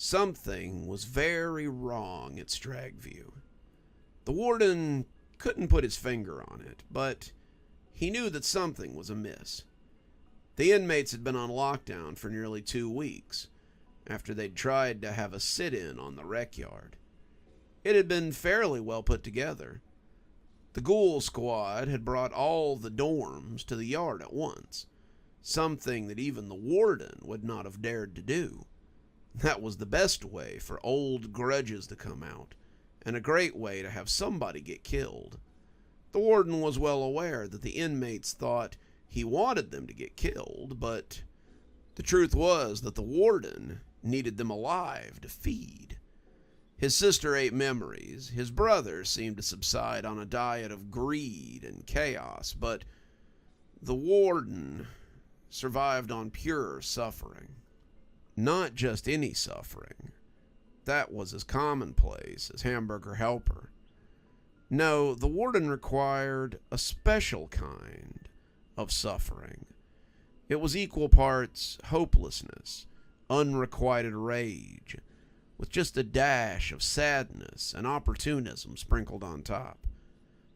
Something was very wrong at Stragview. The warden couldn't put his finger on it, but he knew that something was amiss. The inmates had been on lockdown for nearly 2 weeks, after they'd tried to have a sit-in on the rec yard. It had been fairly well put together. The ghoul squad had brought all the dorms to the yard at once, something that even the warden would not have dared to do. That was the best way for old grudges to come out, and a great way to have somebody get killed. The warden was well aware that the inmates thought he wanted them to get killed, but the truth was that the warden needed them alive to feed. His sister ate memories. His brother seemed to subside on a diet of greed and chaos, but the warden survived on pure suffering. Not just any suffering. That was as commonplace as hamburger helper. No, the warden required a special kind of suffering. It was equal parts hopelessness, unrequited rage, with just a dash of sadness and opportunism sprinkled on top.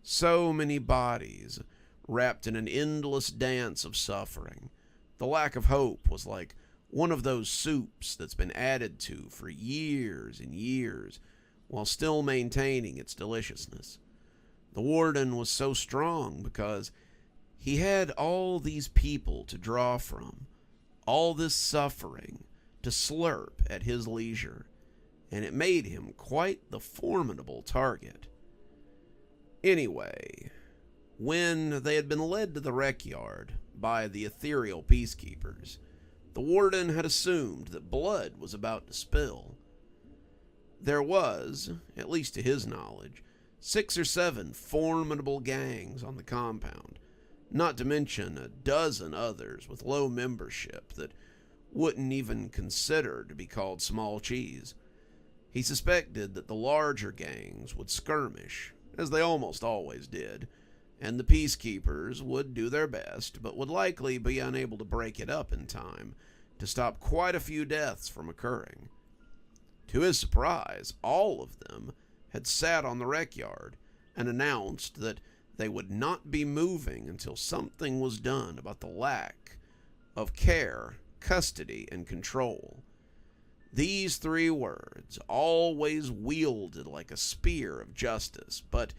So many bodies wrapped in an endless dance of suffering. The lack of hope was like one of those soups that's been added to for years and years while still maintaining its deliciousness. The warden was so strong because he had all these people to draw from, all this suffering to slurp at his leisure, and it made him quite the formidable target. Anyway, when they had been led to the rec yard by the ethereal peacekeepers, the warden had assumed that blood was about to spill. There was, at least to his knowledge, 6 or 7 formidable gangs on the compound, not to mention a dozen others with low membership that wouldn't even consider to be called small cheese. He suspected that the larger gangs would skirmish, as they almost always did, and the peacekeepers would do their best, but would likely be unable to break it up in time to stop quite a few deaths from occurring. To his surprise, all of them had sat on the rec yard and announced that they would not be moving until something was done about the lack of care, custody, and control. These 3 words, always wielded like a spear of justice, but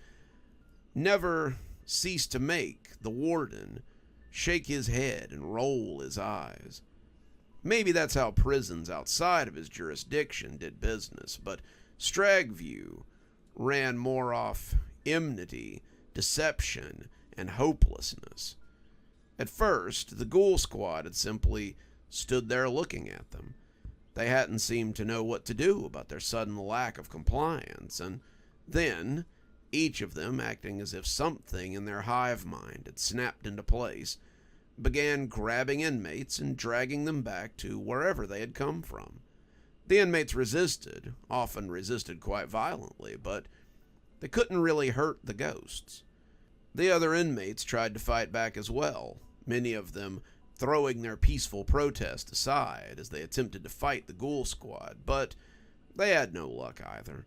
never ceased to make the warden shake his head and roll his eyes. Maybe that's how prisons outside of his jurisdiction did business, but Stragview ran more off enmity, deception, and hopelessness. At first, the ghoul squad had simply stood there looking at them. They hadn't seemed to know what to do about their sudden lack of compliance, and then, each of them acting as if something in their hive mind had snapped into place, began grabbing inmates and dragging them back to wherever they had come from. The inmates resisted, often resisted quite violently, but they couldn't really hurt the ghosts. The other inmates tried to fight back as well, many of them throwing their peaceful protest aside as they attempted to fight the ghoul squad, but they had no luck either.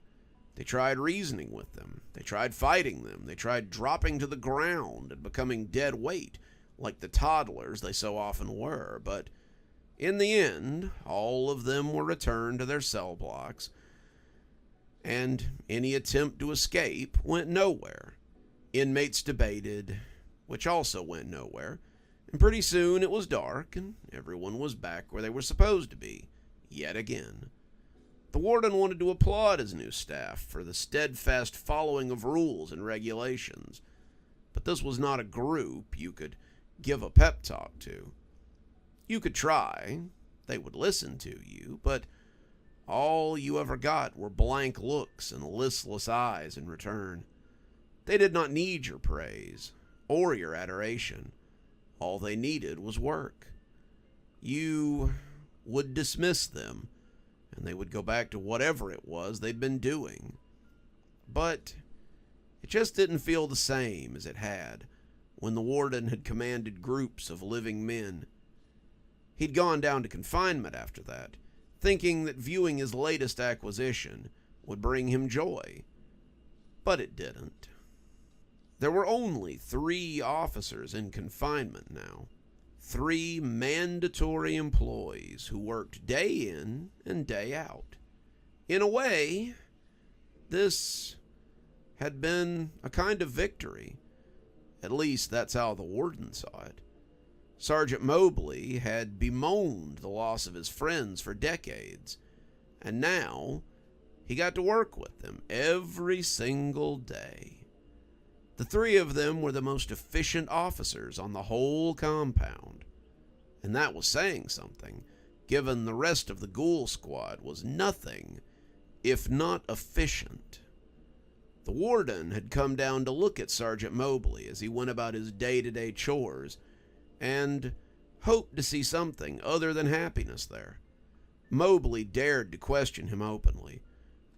They tried reasoning with them, they tried fighting them, they tried dropping to the ground and becoming dead weight, like the toddlers they so often were, but in the end, all of them were returned to their cell blocks, and any attempt to escape went nowhere. Inmates debated, which also went nowhere, and pretty soon it was dark, and everyone was back where they were supposed to be, yet again. The warden wanted to applaud his new staff for the steadfast following of rules and regulations, but this was not a group you could give a pep talk to. You could try, they would listen to you, but all you ever got were blank looks and listless eyes in return. They did not need your praise or your adoration. All they needed was work. You would dismiss them, and they would go back to whatever it was they'd been doing. But it just didn't feel the same as it had when the warden had commanded groups of living men. He'd gone down to confinement after that, thinking that viewing his latest acquisition would bring him joy. But it didn't. There were only 3 officers in confinement now. 3 mandatory employees who worked day in and day out. In a way, this had been a kind of victory. At least that's how the warden saw it. Sergeant Mobley had bemoaned the loss of his friends for decades, and now he got to work with them every single day. The 3 of them were the most efficient officers on the whole compound, and that was saying something, given the rest of the ghoul squad was nothing if not efficient. The warden had come down to look at Sergeant Mobley as he went about his day-to-day chores, and hoped to see something other than happiness there. Mobley dared to question him openly.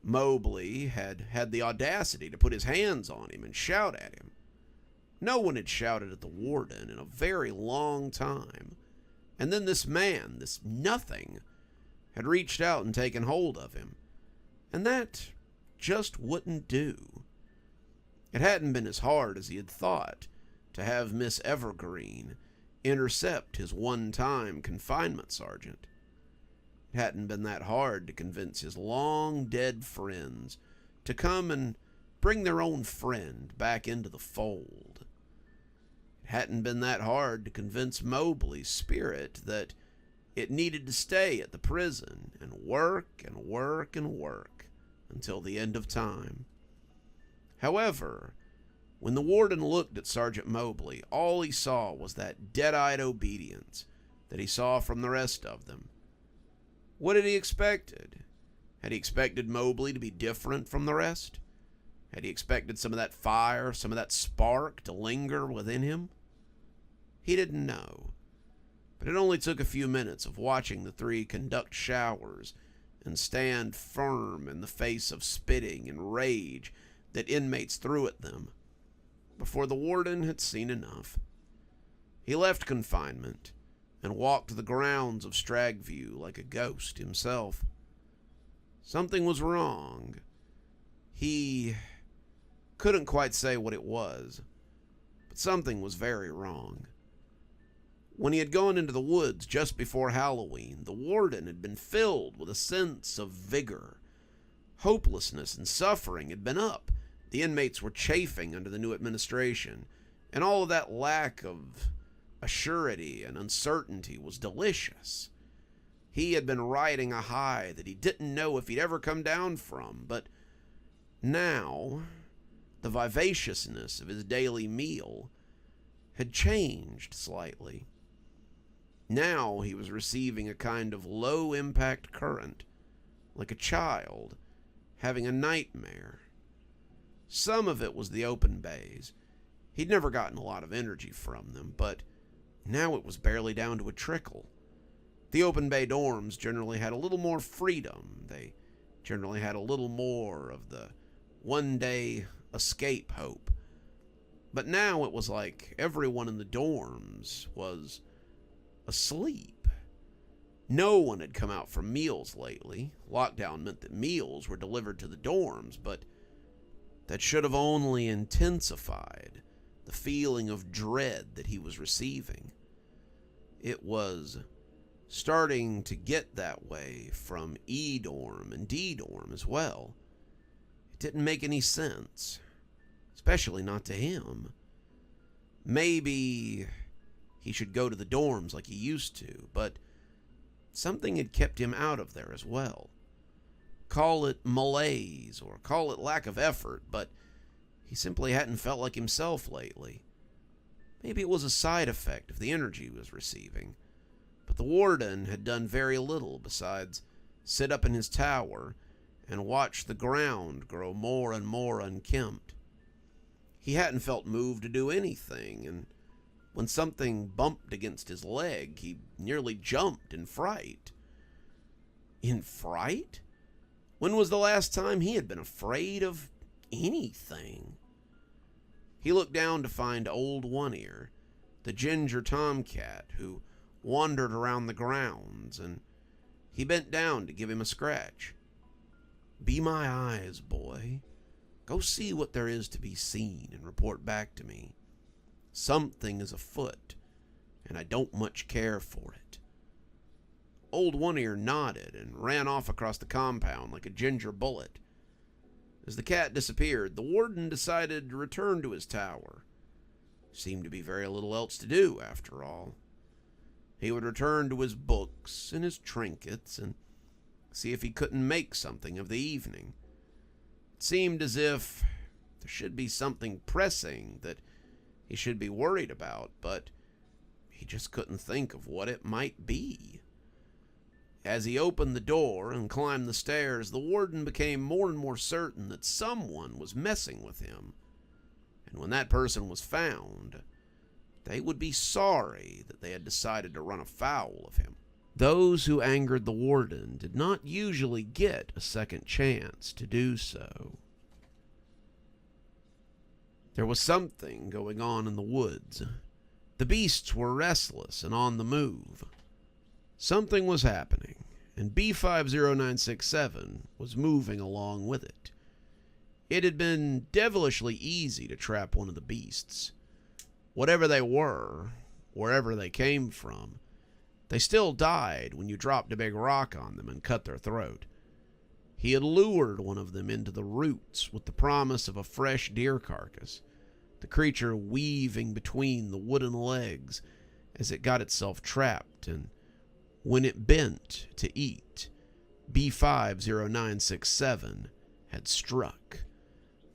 Mobley had had the audacity to put his hands on him and shout at him. No one had shouted at the warden in a very long time. And then this man, this nothing, had reached out and taken hold of him. And that just wouldn't do. It hadn't been as hard as he had thought to have Miss Evergreen intercept his one-time confinement sergeant. It hadn't been that hard to convince his long-dead friends to come and bring their own friend back into the fold. It hadn't been that hard to convince Mobley's spirit that it needed to stay at the prison and work and work and work until the end of time. However, when the warden looked at Sergeant Mobley, all he saw was that dead-eyed obedience that he saw from the rest of them. What had he expected? Had he expected Mobley to be different from the rest? Had he expected some of that fire, some of that spark to linger within him? He didn't know. But it only took a few minutes of watching the 3 conduct showers and stand firm in the face of spitting and rage that inmates threw at them before the warden had seen enough. He left confinement and walked the grounds of Stragview like a ghost himself. Something was wrong. He couldn't quite say what it was, but something was very wrong. When he had gone into the woods just before Halloween, the warden had been filled with a sense of vigor. Hopelessness and suffering had been up. The inmates were chafing under the new administration, and all of that lack of assurity and uncertainty was delicious. He had been riding a high that he didn't know if he'd ever come down from, but now the vivaciousness of his daily meal had changed slightly. Now he was receiving a kind of low-impact current, like a child having a nightmare. Some of it was the open bays. He'd never gotten a lot of energy from them, but now it was barely down to a trickle. The open bay dorms generally had a little more freedom. They generally had a little more of the one-day escape hope. But now it was like everyone in the dorms was asleep. No one had come out for meals lately. Lockdown meant that meals were delivered to the dorms, but that should have only intensified the feeling of dread that he was receiving. It was starting to get that way from E-dorm and D-dorm as well. It didn't make any sense, especially not to him. Maybe he should go to the dorms like he used to, but something had kept him out of there as well. Call it malaise or call it lack of effort, but he simply hadn't felt like himself lately. Maybe it was a side effect of the energy he was receiving, but the warden had done very little besides sit up in his tower and watch the ground grow more and more unkempt. He hadn't felt moved to do anything, and when something bumped against his leg, he nearly jumped in fright. In fright? When was the last time he had been afraid of anything? He looked down to find old One-Ear, the ginger tomcat who wandered around the grounds, and He bent down to give him a scratch. "Be my eyes, boy. Go see what there is to be seen and report back to me. Something is afoot, and I don't much care for it." Old One Ear nodded and ran off across the compound like a ginger bullet. As the cat disappeared, the warden decided to return to his tower. Seemed to be very little else to do, after all. He would return to his books and his trinkets and see if he couldn't make something of the evening. It seemed as if there should be something pressing that he should be worried about, but he just couldn't think of what it might be. As he opened the door and climbed the stairs, the warden became more and more certain that someone was messing with him. And when that person was found, they would be sorry that they had decided to run afoul of him. Those who angered the warden did not usually get a second chance to do so. There was something going on in the woods. The beasts were restless and on the move. Something was happening, and B50967 was moving along with it. It had been devilishly easy to trap one of the beasts. Whatever they were, wherever they came from, they still died when you dropped a big rock on them and cut their throat. He had lured one of them into the roots with the promise of a fresh deer carcass, the creature weaving between the wooden legs as it got itself trapped, and when it bent to eat, B50967 had struck.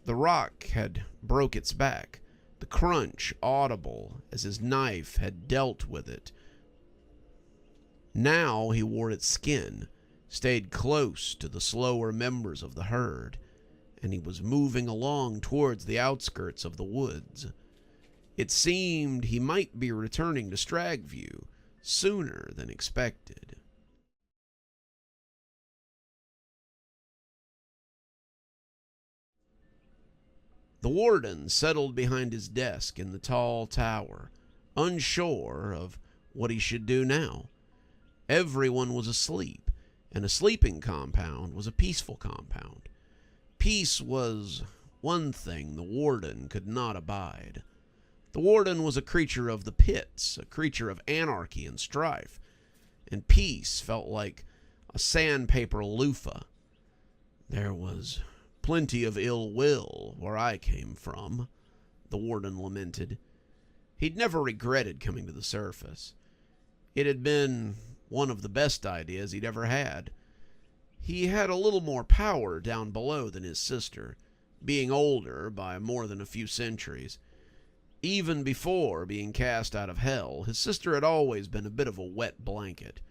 The rock had broke its back, the crunch audible as his knife had dealt with it. Now he wore its skin, stayed close to the slower members of the herd, and he was moving along towards the outskirts of the woods. It seemed he might be returning to Stragview sooner than expected. The warden settled behind his desk in the tall tower, unsure of what he should do now. Everyone was asleep, and a sleeping compound was a peaceful compound. Peace was one thing the warden could not abide. The warden was a creature of the pits, a creature of anarchy and strife, and peace felt like a sandpaper loofah. There was plenty of ill will where I came from, the warden lamented. He'd never regretted coming to the surface. It had been one of the best ideas he'd ever had. He had a little more power down below than his sister, being older by more than a few centuries. Even before being cast out of hell, his sister had always been a bit of a wet blanket.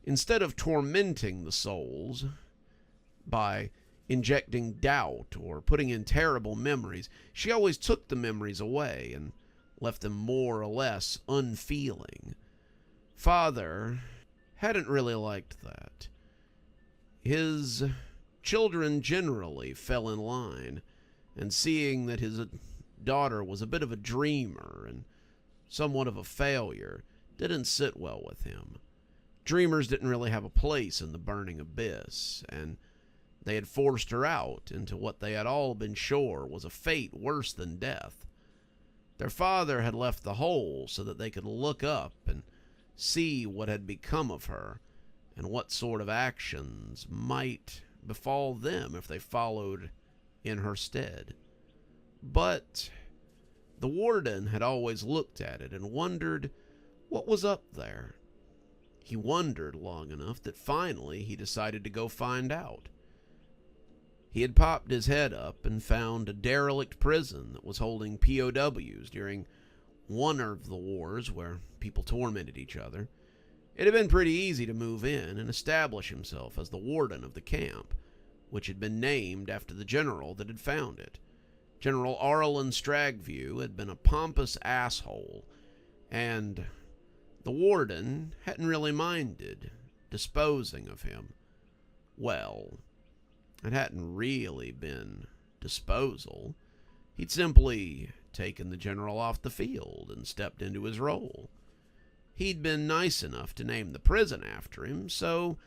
Instead of tormenting the souls by injecting doubt or putting in terrible memories, she always took the memories away and left them more or less unfeeling. Father hadn't really liked that. His children generally fell in line, and seeing that his daughter was a bit of a dreamer and somewhat of a failure didn't sit well with him. Dreamers didn't really have a place in the burning abyss, and they had forced her out into what they had all been sure was a fate worse than death. Their father had left the hole so that they could look up and see what had become of her and what sort of actions might befall them if they followed in her stead. But the warden had always looked at it and wondered what was up there. He wondered long enough that finally he decided to go find out. He had popped his head up and found a derelict prison that was holding POWs during one of the wars where people tormented each other. It had been pretty easy to move in and establish himself as the warden of the camp, which had been named after the general that had found it. General Raelyn Stragview had been a pompous asshole, and the warden hadn't really minded disposing of him. Well, it hadn't really been disposal. He'd simply taken the general off the field and stepped into his role. He'd been nice enough to name the prison after him, so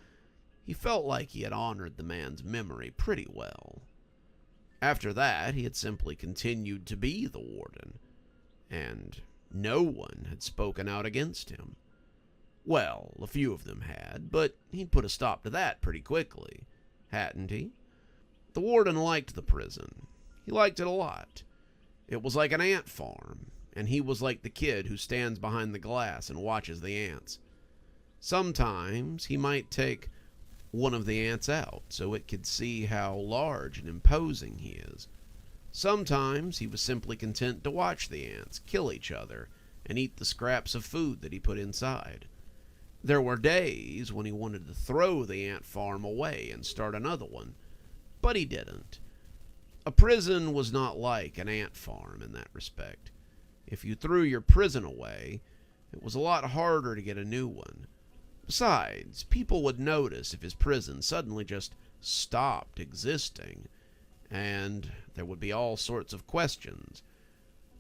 He felt like he had honored the man's memory pretty well. After that, he had simply continued to be the warden, and no one had spoken out against him. Well, a few of them had, but he'd put a stop to that pretty quickly, hadn't he? The warden liked the prison. He liked it a lot. It was like an ant farm, and he was like the kid who stands behind the glass and watches the ants. Sometimes he might take one of the ants out so it could see how large and imposing he is. Sometimes he was simply content to watch the ants kill each other and eat the scraps of food that he put inside. There were days when he wanted to throw the ant farm away and start another one, but he didn't. A prison was not like an ant farm in that respect. If you threw your prison away, it was a lot harder to get a new one. Besides, people would notice if his prison suddenly just stopped existing, and there would be all sorts of questions.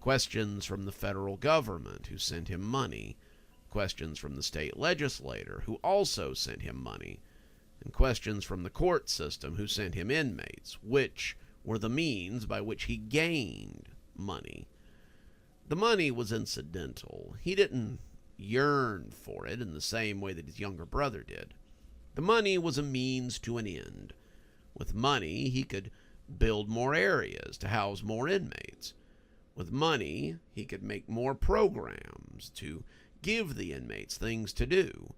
Questions from the federal government, who sent him money. Questions from the state legislator, who also sent him money. And questions from the court system, who sent him inmates, which were the means by which he gained money. The money was incidental. He didn't yearn for it in the same way that his younger brother did. The money was a means to an end. With money, he could build more areas to house more inmates. With money, he could make more programs to give the inmates things to do.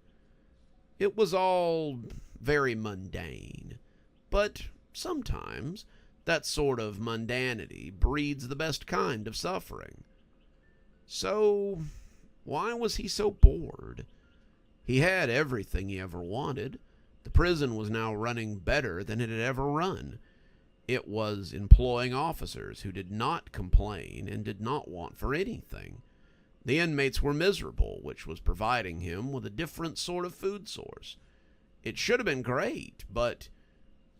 It was all very mundane, but sometimes that sort of mundanity breeds the best kind of suffering. So, why was he so bored? He had everything he ever wanted. The prison was now running better than it had ever run. It was employing officers who did not complain and did not want for anything. The inmates were miserable, which was providing him with a different sort of food source. It should have been great, but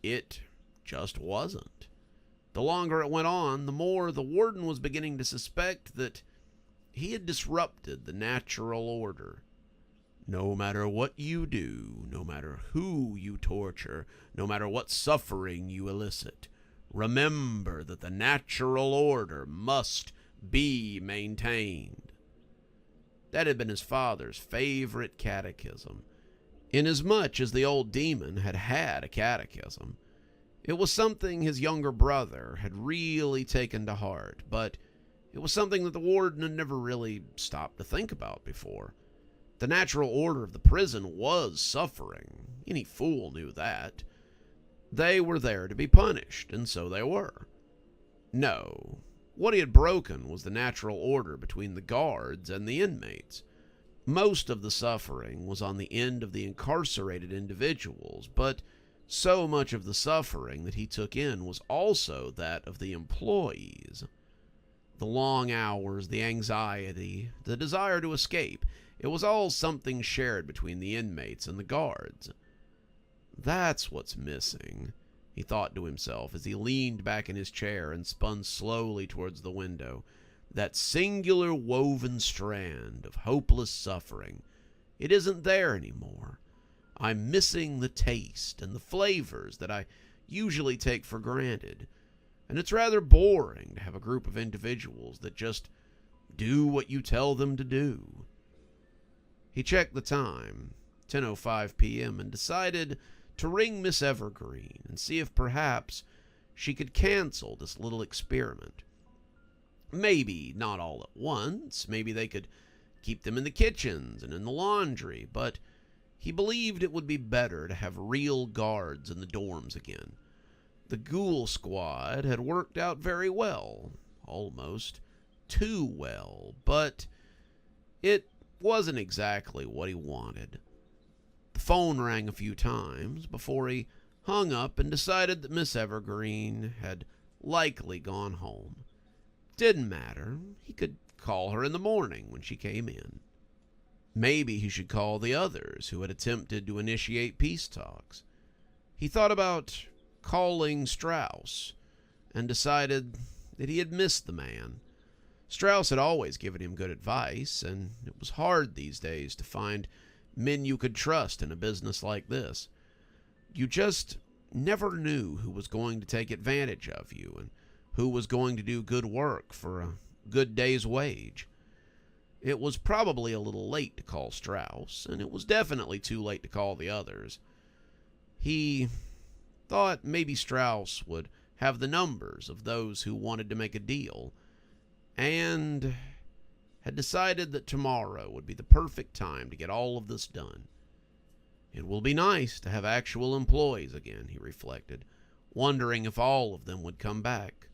it just wasn't. The longer it went on, the more the warden was beginning to suspect that he had disrupted the natural order. No matter what you do, no matter who you torture, no matter what suffering you elicit, remember that the natural order must be maintained. That had been his father's favorite catechism, inasmuch as the old demon had had a catechism. It was something his younger brother had really taken to heart, but it was something that the warden had never really stopped to think about before. The natural order of the prison was suffering. Any fool knew that. They were there to be punished, and so they were. No, what he had broken was the natural order between the guards and the inmates. Most of the suffering was on the end of the incarcerated individuals, but so much of the suffering that he took in was also that of the employees. The long hours, the anxiety, the desire to escape, it was all something shared between the inmates and the guards. That's what's missing, he thought to himself as he leaned back in his chair and spun slowly towards the window. That singular woven strand of hopeless suffering. It isn't there anymore. I'm missing the taste and the flavors that I usually take for granted. And it's rather boring to have a group of individuals that just do what you tell them to do. He checked the time, 10:05 p.m., and decided to ring Miss Evergreen and see if perhaps she could cancel this little experiment. Maybe not all at once. Maybe they could keep them in the kitchens and in the laundry, but he believed it would be better to have real guards in the dorms again. The ghoul squad had worked out very well, almost too well, but it wasn't exactly what he wanted. The phone rang a few times before he hung up and decided that Miss Evergreen had likely gone home. Didn't matter. He could call her in the morning when she came in. Maybe he should call the others who had attempted to initiate peace talks. He thought about calling Strauss and decided that he had missed the man. Strauss had always given him good advice, and it was hard these days to find men you could trust in a business like this. You just never knew who was going to take advantage of you and who was going to do good work for a good day's wage. It was probably a little late to call Strauss, and it was definitely too late to call the others. He thought maybe Strauss would have the numbers of those who wanted to make a deal, and had decided that tomorrow would be the perfect time to get all of this done. It will be nice to have actual employees again, he reflected, wondering if all of them would come back.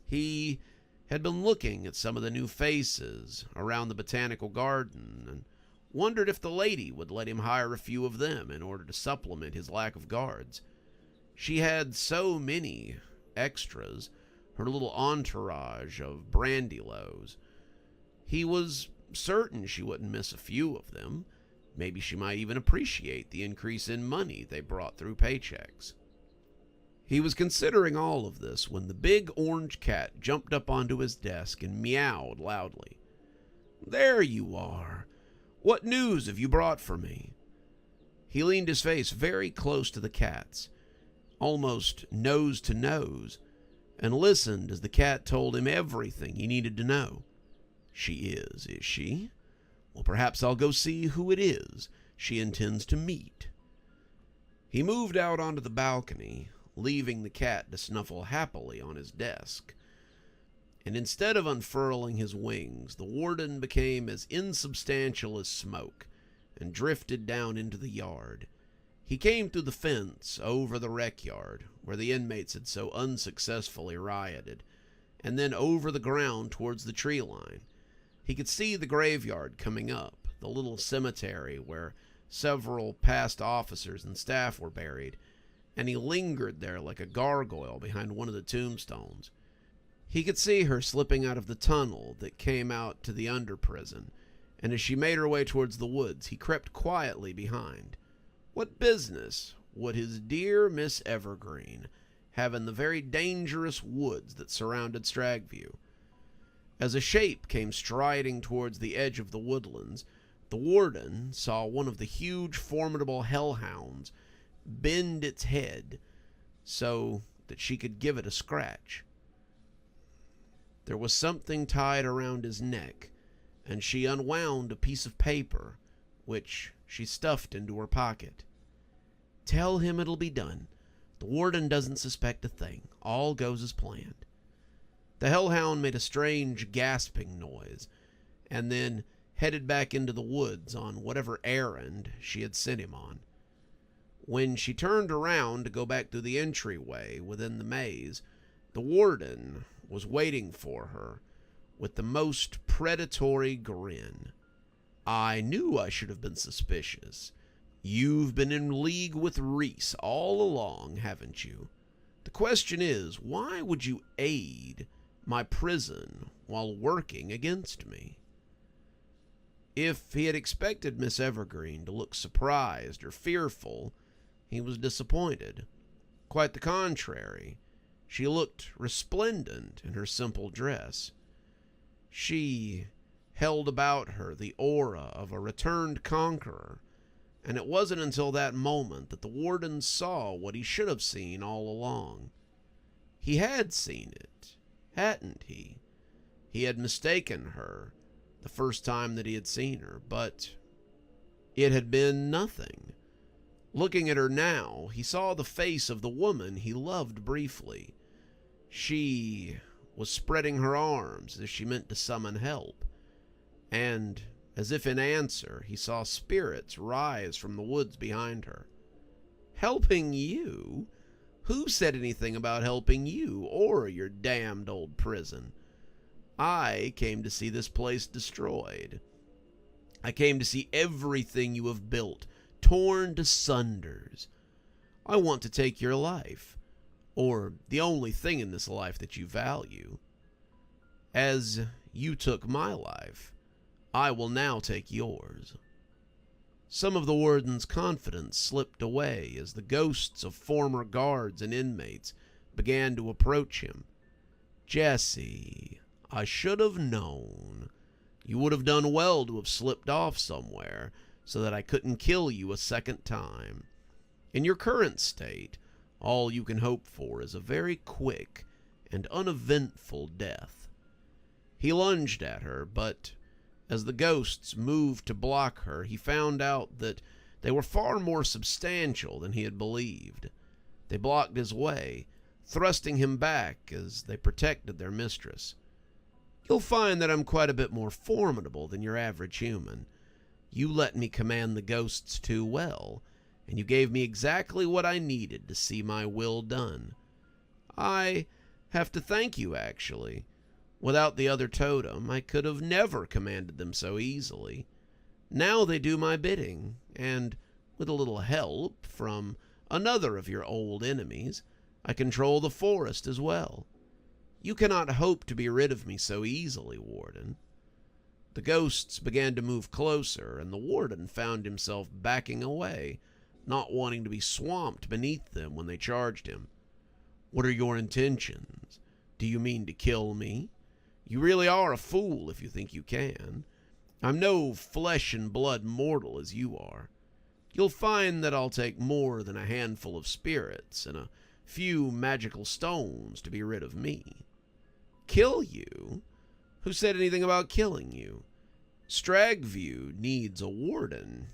He had been looking at some of the new faces around the botanical garden and wondered if the lady would let him hire a few of them in order to supplement his lack of guards. She had so many extras, her little entourage of brandy-lows. He was certain she wouldn't miss a few of them. Maybe she might even appreciate the increase in money they brought through paychecks. He was considering all of this when the big orange cat jumped up onto his desk and meowed loudly. "There you are. What news have you brought for me?" He leaned his face very close to the cat's, almost nose to nose, and listened as the cat told him everything he needed to know. "She is she? Well, perhaps I'll go see who it is she intends to meet." He moved out onto the balcony, leaving the cat to snuffle happily on his desk. And instead of unfurling his wings, the warden became as insubstantial as smoke and drifted down into the yard. He came through the fence over the rec yard, where the inmates had so unsuccessfully rioted, and then over the ground towards the tree line. He could see the graveyard coming up, the little cemetery where several past officers and staff were buried, and he lingered there like a gargoyle behind one of the tombstones. He could see her slipping out of the tunnel that came out to the under-prison, and as she made her way towards the woods, he crept quietly behind. What business would his dear Miss Evergreen have in the very dangerous woods that surrounded Stragview? As a shape came striding towards the edge of the woodlands, the warden saw one of the huge, formidable hellhounds bend its head so that she could give it a scratch. There was something tied around his neck, and she unwound a piece of paper, which she stuffed into her pocket. "Tell him it'll be done. The warden doesn't suspect a thing. All goes as planned." The hellhound made a strange gasping noise, and then headed back into the woods on whatever errand she had sent him on. When she turned around to go back through the entryway within the maze, the warden was waiting for her with the most predatory grin. "I knew I should have been suspicious. You've been in league with Reese all along, haven't you? The question is, why would you aid my prison while working against me?" If he had expected Miss Evergreen to look surprised or fearful, he was disappointed. Quite the contrary. She looked resplendent in her simple dress. She held about her the aura of a returned conqueror, and it wasn't until that moment that the warden saw what he should have seen all along. He had seen it, hadn't he? He had mistaken her the first time that he had seen her, but it had been nothing. Looking at her now, he saw the face of the woman he loved briefly. She was spreading her arms as if she meant to summon help, and as if in answer, he saw spirits rise from the woods behind her. "Helping you? Who said anything about helping you or your damned old prison? I came to see this place destroyed. I came to see everything you have built torn to sunders. I want to take your life, or the only thing in this life that you value. As you took my life, I will now take yours." Some of the warden's confidence slipped away as the ghosts of former guards and inmates began to approach him. "Jesse, I should have known. You would have done well to have slipped off somewhere so that I couldn't kill you a second time. In your current state, all you can hope for is a very quick and uneventful death." He lunged at her, but as the ghosts moved to block her, he found out that they were far more substantial than he had believed. They blocked his way, thrusting him back as they protected their mistress. "You'll find that I'm quite a bit more formidable than your average human. You let me command the ghosts too well, and you gave me exactly what I needed to see my will done. I have to thank you, actually. Without the other totem, I could have never commanded them so easily. Now they do my bidding, and with a little help from another of your old enemies, I control the forest as well. You cannot hope to be rid of me so easily, Warden." The ghosts began to move closer, and the Warden found himself backing away, not wanting to be swamped beneath them when they charged him. "What are your intentions? Do you mean to kill me? You really are a fool if you think you can. I'm no flesh and blood mortal as you are. You'll find that I'll take more than a handful of spirits and a few magical stones to be rid of me." "Kill you? Who said anything about killing you? Stragview needs a warden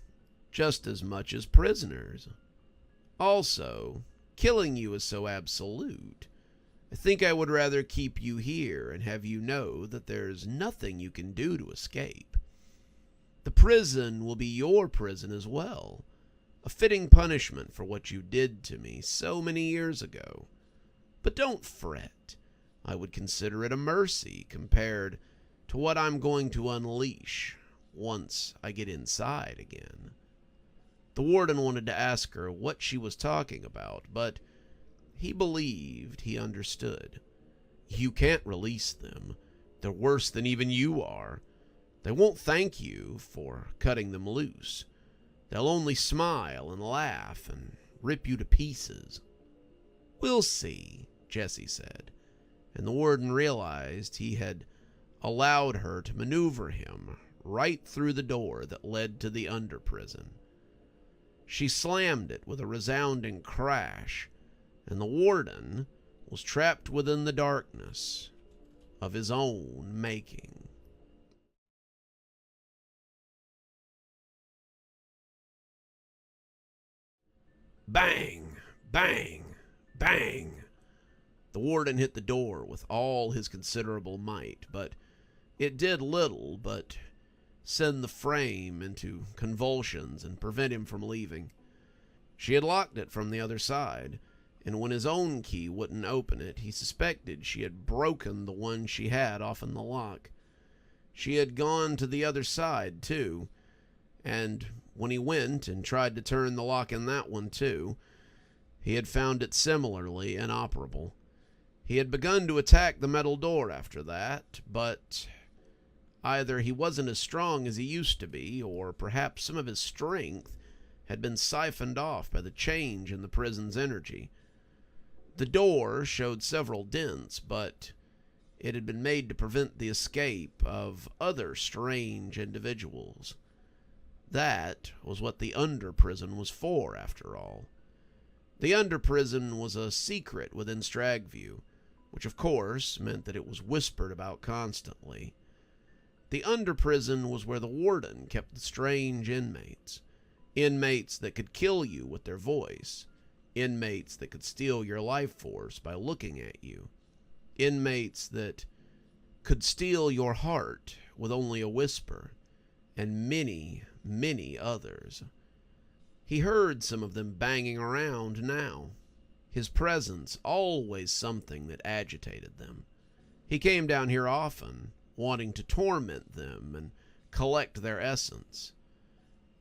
just as much as prisoners. Also, killing you is so absolute. I think I would rather keep you here and have you know that there's nothing you can do to escape. The prison will be your prison as well, a fitting punishment for what you did to me so many years ago. But don't fret. I would consider it a mercy compared to what I'm going to unleash once I get inside again." The Warden wanted to ask her what she was talking about, but he believed he understood. "You can't release them. They're worse than even you are. They won't thank you for cutting them loose. They'll only smile and laugh and rip you to pieces." "We'll see," Jessie said, and the Warden realized he had allowed her to maneuver him right through the door that led to the under-prison. She slammed it with a resounding crash, and the Warden was trapped within the darkness of his own making. Bang! Bang! Bang! The Warden hit the door with all his considerable might, but it did little but send the frame into convulsions and prevent him from leaving. She had locked it from the other side, and when his own key wouldn't open it, he suspected she had broken the one she had off in the lock. She had gone to the other side, too, and when he went and tried to turn the lock in that one, too, he had found it similarly inoperable. He had begun to attack the metal door after that, but either he wasn't as strong as he used to be, or perhaps some of his strength had been siphoned off by the change in the prison's energy. The door showed several dents, but it had been made to prevent the escape of other strange individuals. That was what the under-prison was for, after all. The under-prison was a secret within Stragview, which of course meant that it was whispered about constantly. The under-prison was where the Warden kept the strange inmates. Inmates that could kill you with their voice. Inmates that could steal your life force by looking at you. Inmates that could steal your heart with only a whisper. And many, many others. He heard some of them banging around now. His presence always something that agitated them. He came down here often, wanting to torment them and collect their essence.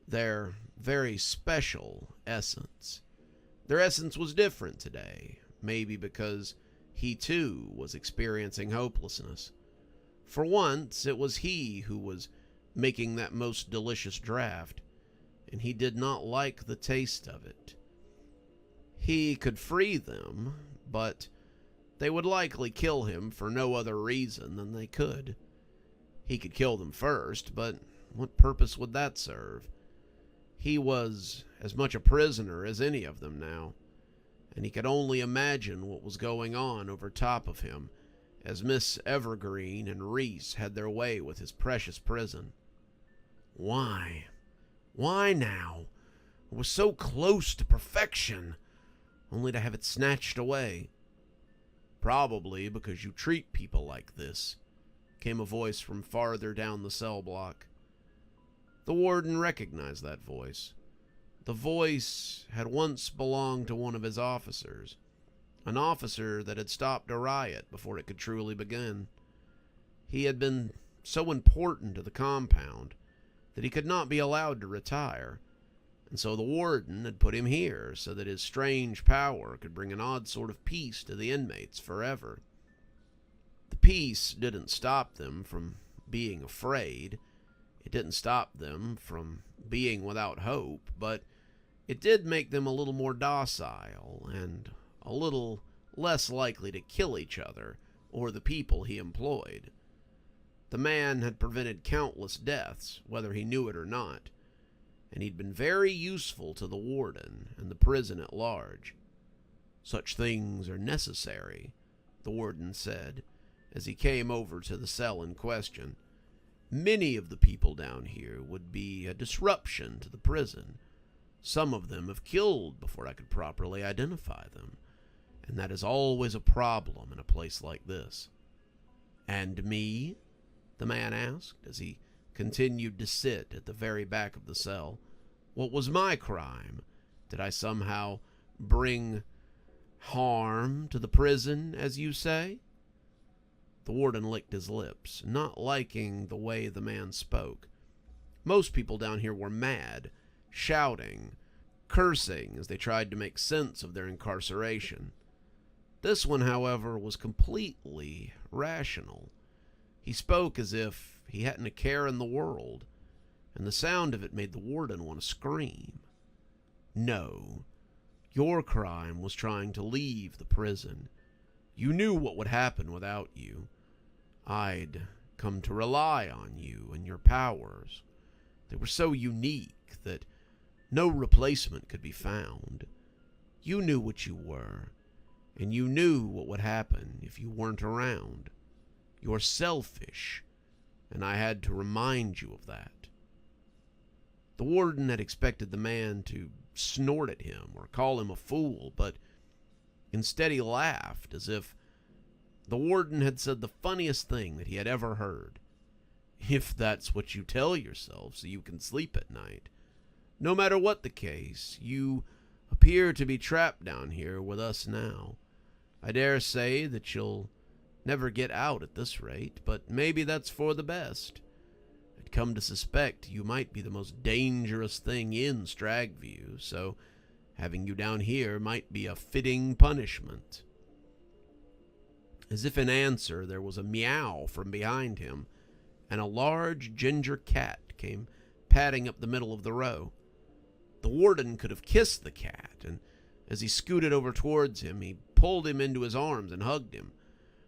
Their very special essence. Their essence was different today, maybe because he too was experiencing hopelessness. For once, it was he who was making that most delicious draft, and he did not like the taste of it. He could free them, but they would likely kill him for no other reason than they could. He could kill them first, but what purpose would that serve? He was as much a prisoner as any of them now, and he could only imagine what was going on over top of him as Miss Evergreen and Reese had their way with his precious prison. Why? Why now? It was so close to perfection, only to have it snatched away. Probably because you treat people like this, came a voice from farther down the cell block. The warden recognized that voice. The voice had once belonged to one of his officers, an officer that had stopped a riot before it could truly begin. He had been so important to the compound that he could not be allowed to retire, and so the warden had put him here so that his strange power could bring an odd sort of peace to the inmates forever. The peace didn't stop them from being afraid. It didn't stop them from being without hope, but it did make them a little more docile and a little less likely to kill each other or the people he employed. The man had prevented countless deaths, whether he knew it or not, and he'd been very useful to the warden and the prison at large. Such things are necessary, the warden said, as he came over to the cell in question. Many of the people down here would be a disruption to the prison. Some of them have killed before I could properly identify them, and that is always a problem in a place like this. And me? The man asked as he continued to sit at the very back of the cell. What was my crime? Did I somehow bring harm to the prison, as you say? The warden licked his lips, not liking the way the man spoke. Most people down here were mad, shouting, cursing as they tried to make sense of their incarceration. This one, however, was completely rational. He spoke as if he hadn't a care in the world, and the sound of it made the warden want to scream. No, your crime was trying to leave the prison. You knew what would happen without you. I'd come to rely on you and your powers. They were so unique that no replacement could be found. You knew what you were, and you knew what would happen if you weren't around. You're selfish, and I had to remind you of that. The warden had expected the man to snort at him or call him a fool, but instead he laughed as if the warden had said the funniest thing that he had ever heard. If that's what you tell yourself so you can sleep at night. No matter what the case, you appear to be trapped down here with us now. I dare say that you'll never get out at this rate, but maybe that's for the best. I'd come to suspect you might be the most dangerous thing in Stragview, so having you down here might be a fitting punishment. As if in answer, there was a meow from behind him, and a large ginger cat came padding up the middle of the row. The warden could have kissed the cat, and as he scooted over towards him, he pulled him into his arms and hugged him.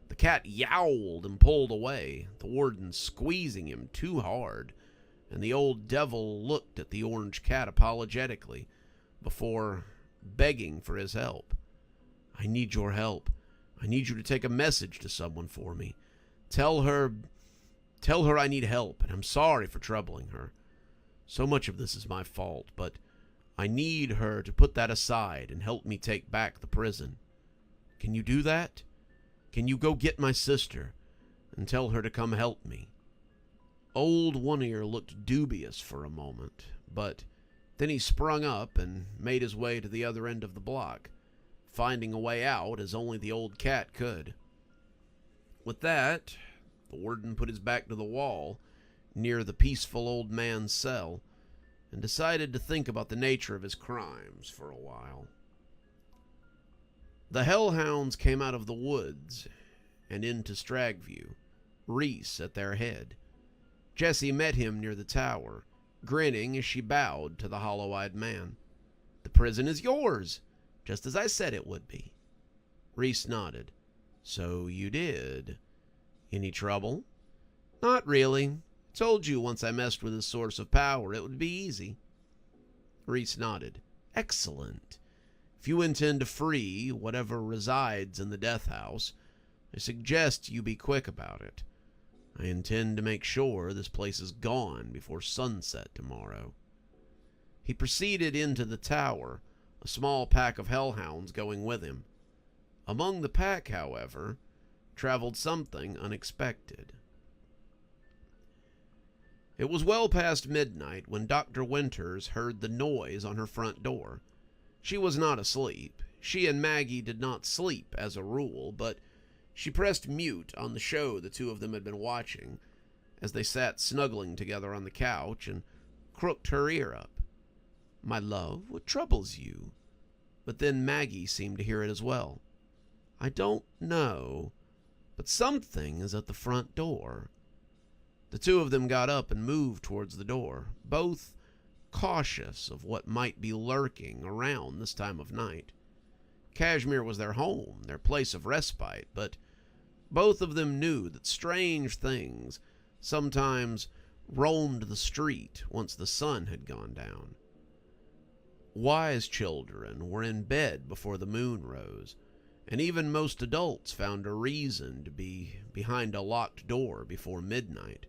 The cat yowled and pulled away, the warden squeezing him too hard, and the old devil looked at the orange cat apologetically before begging for his help. I need your help. I need you to take a message to someone for me. Tell her I need help, and I'm sorry for troubling her. So much of this is my fault, but I need her to put that aside and help me take back the prison. Can you do that? Can you go get my sister and tell her to come help me? Old One Ear looked dubious for a moment, but then he sprung up and made his way to the other end of the block, finding a way out as only the old cat could. With that, the warden put his back to the wall near the peaceful old man's cell and decided to think about the nature of his crimes for a while. The hellhounds came out of the woods and into Stragview, Reese at their head. Jessie met him near the tower, grinning as she bowed to the hollow-eyed man. The prison is yours, just as I said it would be. Reese nodded. So you did. Any trouble? Not really. Told you once I messed with his source of power it would be easy. Reese nodded. Excellent. If you intend to free whatever resides in the death house, I suggest you be quick about it. I intend to make sure this place is gone before sunset tomorrow." He proceeded into the tower, a small pack of hellhounds going with him. Among the pack, however, traveled something unexpected. It was well past midnight when Dr. Winters heard the noise on her front door. She was not asleep. She and Maggie did not sleep as a rule, but she pressed mute on the show the two of them had been watching as they sat snuggling together on the couch and crooked her ear up. "My love, what troubles you?" But then Maggie seemed to hear it as well. "I don't know, but something is at the front door." The two of them got up and moved towards the door, both cautious of what might be lurking around this time of night. Kashmir was their home, their place of respite, but both of them knew that strange things sometimes roamed the street once the sun had gone down. Wise children were in bed before the moon rose, and even most adults found a reason to be behind a locked door before midnight.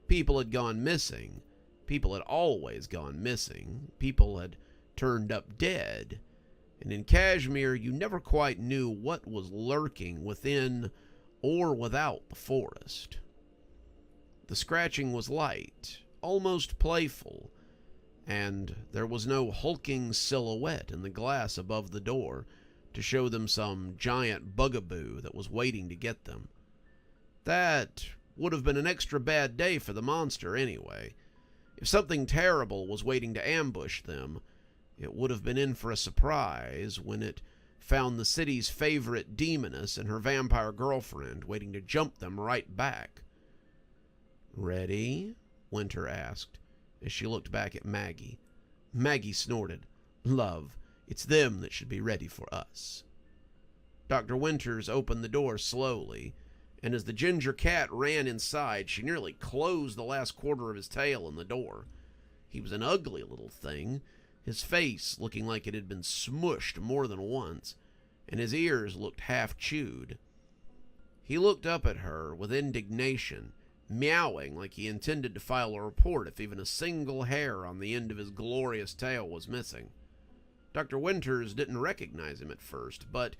People had gone missing. People had always gone missing. People had turned up dead. And in Kashmir, you never quite knew what was lurking within or without the forest. The scratching was light, almost playful, and there was no hulking silhouette in the glass above the door to show them some giant bugaboo that was waiting to get them. That would have been an extra bad day for the monster anyway. If something terrible was waiting to ambush them, it would have been in for a surprise when it found the city's favorite demoness and her vampire girlfriend waiting to jump them right back. "Ready?" Winter asked, as she looked back at Maggie. Maggie snorted. "Love, it's them that should be ready for us." Dr. Winters opened the door slowly, and as the ginger cat ran inside, she nearly closed the last quarter of his tail in the door. He was an ugly little thing, his face looking like it had been smushed more than once, and his ears looked half chewed. He looked up at her with indignation, meowing like he intended to file a report if even a single hair on the end of his glorious tail was missing. Dr. Winters didn't recognize him at first, but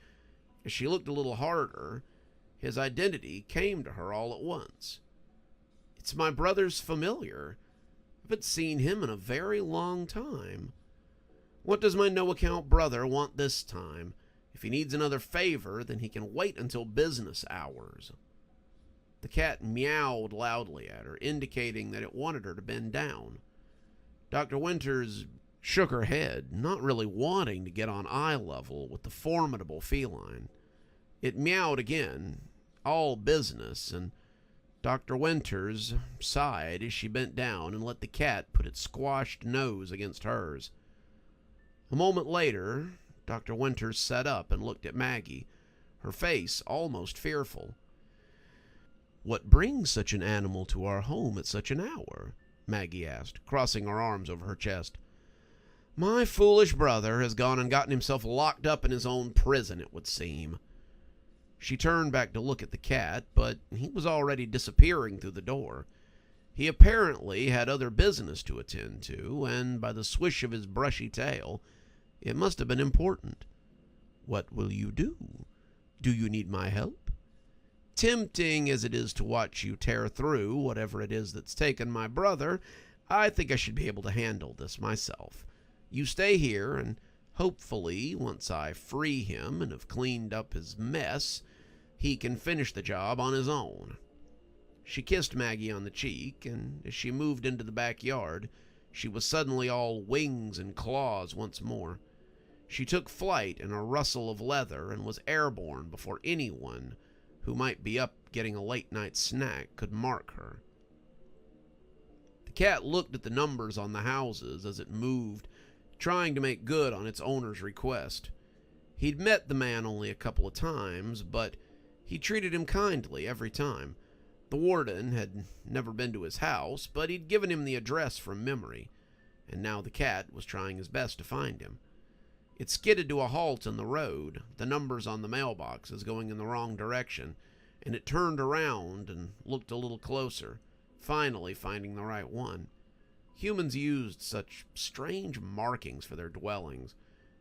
as she looked a little harder, his identity came to her all at once. "It's my brother's familiar. I haven't seen him in a very long time. What does my no-account brother want this time? If he needs another favor, then he can wait until business hours." The cat meowed loudly at her, indicating that it wanted her to bend down. Dr. Winters shook her head, not really wanting to get on eye level with the formidable feline. It meowed again, all business, and Dr. Winters sighed as she bent down and let the cat put its squashed nose against hers. A moment later, Dr. Winters sat up and looked at Maggie, her face almost fearful. "What brings such an animal to our home at such an hour?" Maggie asked, crossing her arms over her chest. "My foolish brother has gone and gotten himself locked up in his own prison, it would seem." She turned back to look at the cat, but he was already disappearing through the door. He apparently had other business to attend to, and by the swish of his brushy tail, it must have been important. "What will you do? Do you need my help? Tempting as it is to watch you tear through whatever it is that's taken my brother, I think I should be able to handle this myself. You stay here, and hopefully, once I free him and have cleaned up his mess, he can finish the job on his own." She kissed Maggie on the cheek, and as she moved into the backyard, she was suddenly all wings and claws once more. She took flight in a rustle of leather and was airborne before anyone who might be up getting a late-night snack could mark her. The cat looked at the numbers on the houses as it moved, trying to make good on its owner's request. He'd met the man only a couple of times, but he treated him kindly every time. The warden had never been to his house, but he'd given him the address from memory, and now the cat was trying his best to find him. It skidded to a halt in the road, the numbers on the mailboxes going in the wrong direction, and it turned around and looked a little closer, finally finding the right one. Humans used such strange markings for their dwellings,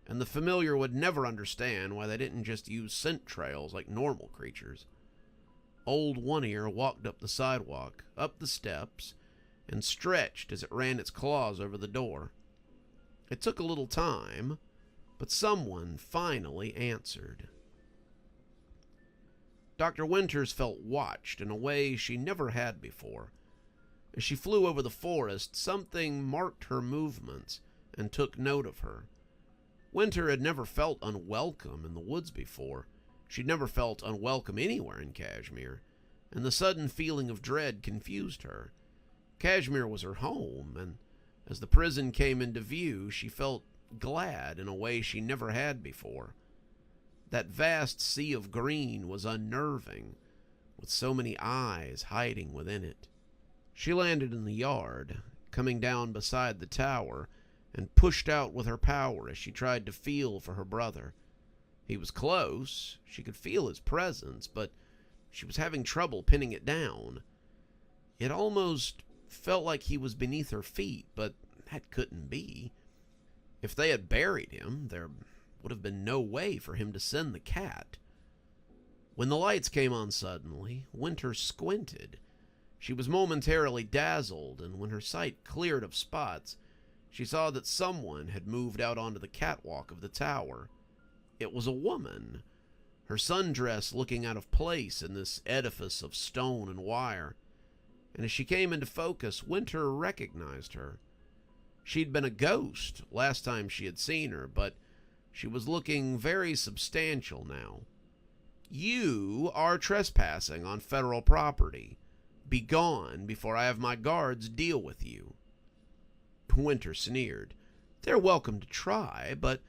and the familiar would never understand why they didn't just use scent trails like normal creatures. Old One Ear walked up the sidewalk, up the steps, and stretched as it ran its claws over the door. It took a little time, but someone finally answered. Dr. Winters felt watched in a way she never had before. As she flew over the forest, something marked her movements and took note of her. Winter had never felt unwelcome in the woods before. She'd never felt unwelcome anywhere in Kashmir, and the sudden feeling of dread confused her. Kashmir was her home, and as the prison came into view, she felt glad in a way she never had before. That vast sea of green was unnerving, with so many eyes hiding within it. She landed in the yard, coming down beside the tower, and pushed out with her power as she tried to feel for her brother. He was close, she could feel his presence, but she was having trouble pinning it down. It almost felt like he was beneath her feet, but that couldn't be. If they had buried him, there would have been no way for him to send the cat. When the lights came on suddenly, Winter squinted. She was momentarily dazzled, and when her sight cleared of spots, she saw that someone had moved out onto the catwalk of the tower. It was a woman, her sundress looking out of place in this edifice of stone and wire. And as she came into focus, Winter recognized her. She'd been a ghost last time she had seen her, but she was looking very substantial now. "You are trespassing on federal property. Be gone before I have my guards deal with you." Winter sneered. "They're welcome to try, but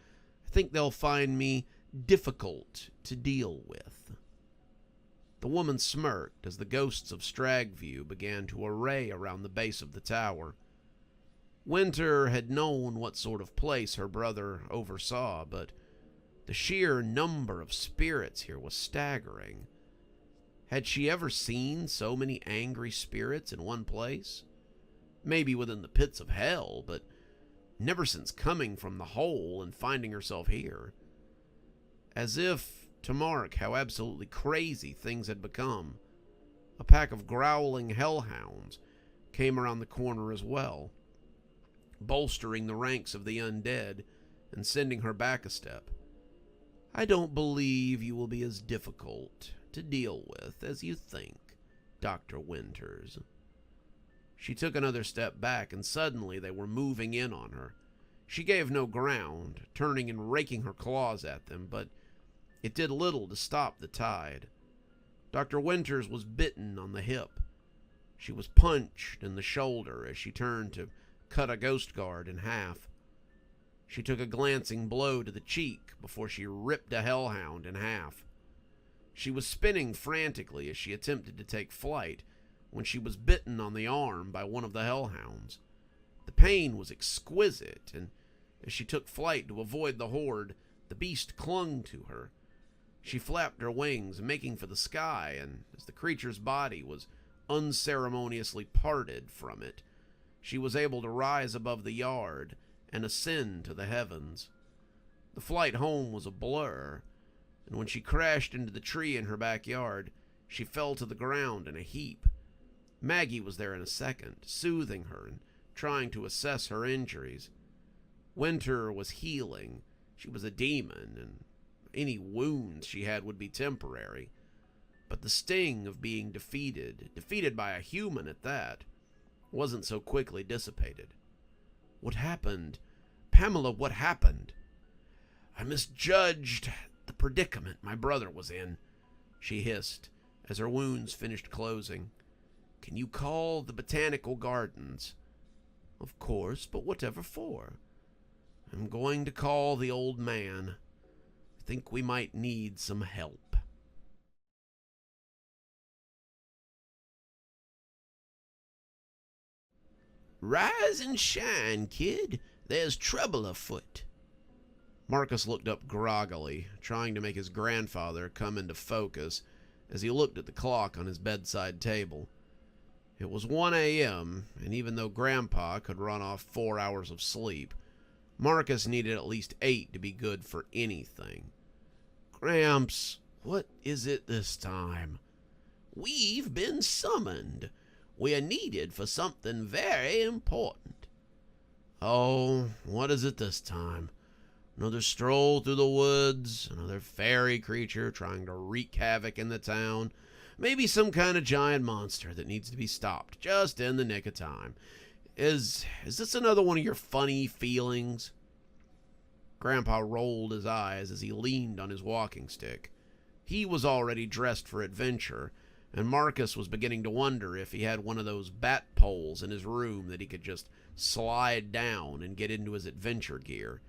I think they'll find me difficult to deal with." The woman smirked as the ghosts of Stragview began to array around the base of the tower. Winter had known what sort of place her brother oversaw, but the sheer number of spirits here was staggering. Had she ever seen so many angry spirits in one place? Maybe within the pits of hell, but never since coming from the hole and finding herself here. As if to mark how absolutely crazy things had become, a pack of growling hellhounds came around the corner as well, bolstering the ranks of the undead and sending her back a step. "I don't believe you will be as difficult to deal with as you think, Dr. Winters." She took another step back, and suddenly they were moving in on her. She gave no ground, turning and raking her claws at them, but it did little to stop the tide. Dr. Winters was bitten on the hip. She was punched in the shoulder as she turned to cut a ghost guard in half. She took a glancing blow to the cheek before she ripped a hellhound in half. She was spinning frantically as she attempted to take flight when she was bitten on the arm by one of the hellhounds. The pain was exquisite, and as she took flight to avoid the horde, the beast clung to her. She flapped her wings, making for the sky, and as the creature's body was unceremoniously parted from it, she was able to rise above the yard and ascend to the heavens. The flight home was a blur, and when she crashed into the tree in her backyard, she fell to the ground in a heap. Maggie was there in a second, soothing her and trying to assess her injuries. Winter was healing. She was a demon, and any wounds she had would be temporary. But the sting of being defeated by a human at that, wasn't so quickly dissipated. "What happened? Pamela, what happened?" "I misjudged the predicament my brother was in," she hissed as her wounds finished closing. "Can you call the botanical gardens?" "Of course, but whatever for?" "I'm going to call the old man. I think we might need some help." "Rise and shine, kid. There's trouble afoot." Marcus looked up groggily, trying to make his grandfather come into focus as he looked at the clock on his bedside table. It was 1 a.m., and even though Grandpa could run off 4 hours of sleep, Marcus needed at least 8 to be good for anything. "Gramps, what is it this time?" "We've been summoned. We are needed for something very important." "Oh, what is it this time? Another stroll through the woods, another fairy creature trying to wreak havoc in the town, maybe some kind of giant monster that needs to be stopped just in the nick of time. Is this another one of your funny feelings?" Grandpa rolled his eyes as he leaned on his walking stick. He was already dressed for adventure, and Marcus was beginning to wonder if he had one of those bat poles in his room that he could just slide down and get into his adventure gear.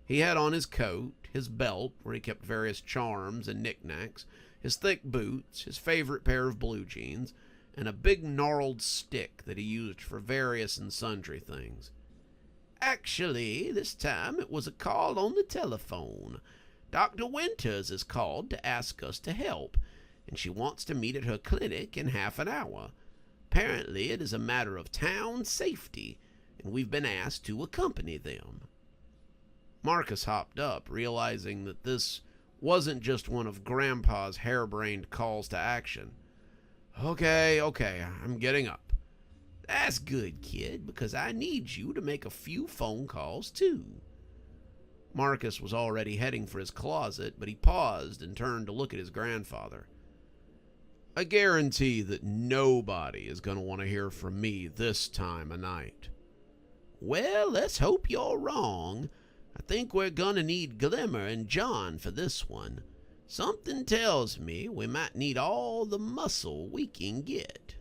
He had on his coat, his belt, where he kept various charms and knickknacks, his thick boots, his favorite pair of blue jeans, and a big gnarled stick that he used for various and sundry things. "Actually, this time it was a call on the telephone. Dr. Winters has called to ask us to help, and she wants to meet at her clinic in half an hour. Apparently it is a matter of town safety, and we've been asked to accompany them." Marcus hopped up, realizing that this wasn't just one of Grandpa's harebrained calls to action. Okay, I'm getting up." "That's good, kid, because I need you to make a few phone calls, too." Marcus was already heading for his closet, but he paused and turned to look at his grandfather. "I guarantee that nobody is going to want to hear from me this time of night." "Well, let's hope you're wrong. I think we're gonna need Glimmer and John for this one. Something tells me we might need all the muscle we can get."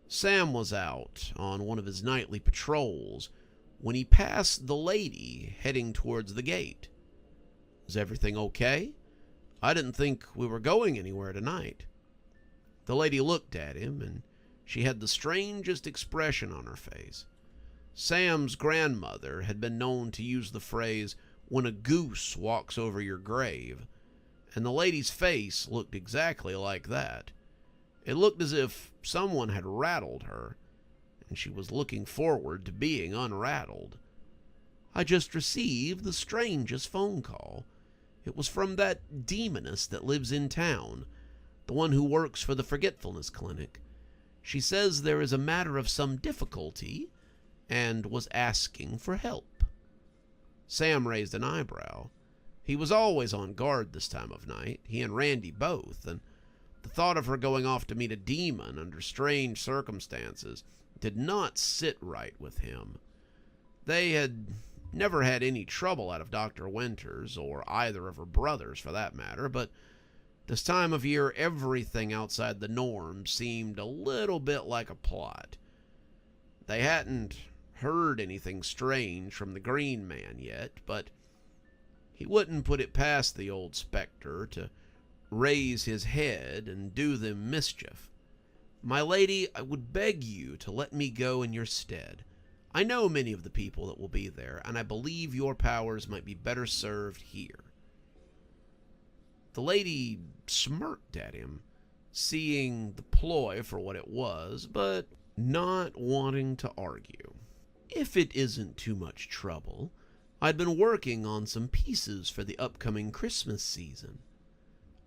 Sam was out on one of his nightly patrols when he passed the lady heading towards the gate. "Is everything okay? I didn't think we were going anywhere tonight." The lady looked at him, and she had the strangest expression on her face. Sam's grandmother had been known to use the phrase, "when a goose walks over your grave," and the lady's face looked exactly like that. It looked as if someone had rattled her, and she was looking forward to being unrattled. "I just received the strangest phone call. It was from that demoness that lives in town, the one who works for the Forgetfulness Clinic. She says there is a matter of some difficulty, and was asking for help." Sam raised an eyebrow. He was always on guard this time of night, he and Randy both, and the thought of her going off to meet a demon under strange circumstances did not sit right with him. They had never had any trouble out of Dr. Winters, or either of her brothers for that matter, but this time of year everything outside the norm seemed a little bit like a plot. They hadn't heard anything strange from the Green Man yet, but he wouldn't put it past the old specter to raise his head and do them mischief. "My lady, I would beg you to let me go in your stead. I know many of the people that will be there, and I believe your powers might be better served here." The lady smirked at him, seeing the ploy for what it was, but not wanting to argue. "If it isn't too much trouble, I'd been working on some pieces for the upcoming Christmas season."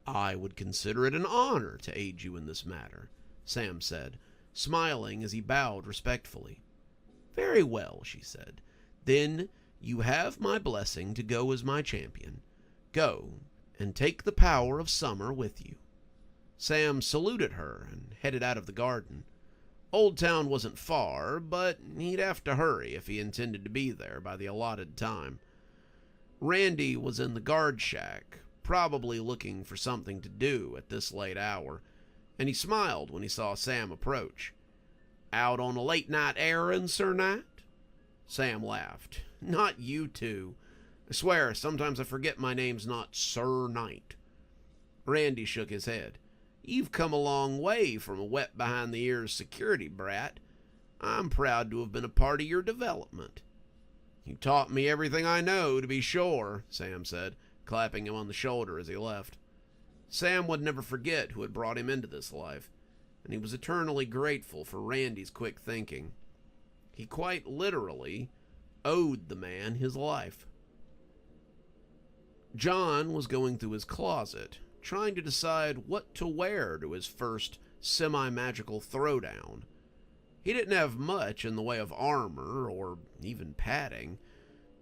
"I would consider it an honor to aid you in this matter," Sam said, smiling as he bowed respectfully. "Very well," she said. "Then you have my blessing to go as my champion. Go, and take the power of summer with you." Sam saluted her and headed out of the garden. Old Town wasn't far, but he'd have to hurry if he intended to be there by the allotted time. Randy was in the guard shack, probably looking for something to do at this late hour, and he smiled when he saw Sam approach. "Out on a late-night errand, Sir Knight?" Sam laughed. "Not you two. I swear, sometimes I forget my name's not Sir Knight." Randy shook his head. "You've come a long way from a wet-behind-the-ears security brat. I'm proud to have been a part of your development." "You taught me everything I know, to be sure," Sam said, clapping him on the shoulder as he left. Sam would never forget who had brought him into this life, and he was eternally grateful for Randy's quick thinking. He quite literally owed the man his life. John was going through his closet, trying to decide what to wear to his first semi-magical throwdown. He didn't have much in the way of armor or even padding,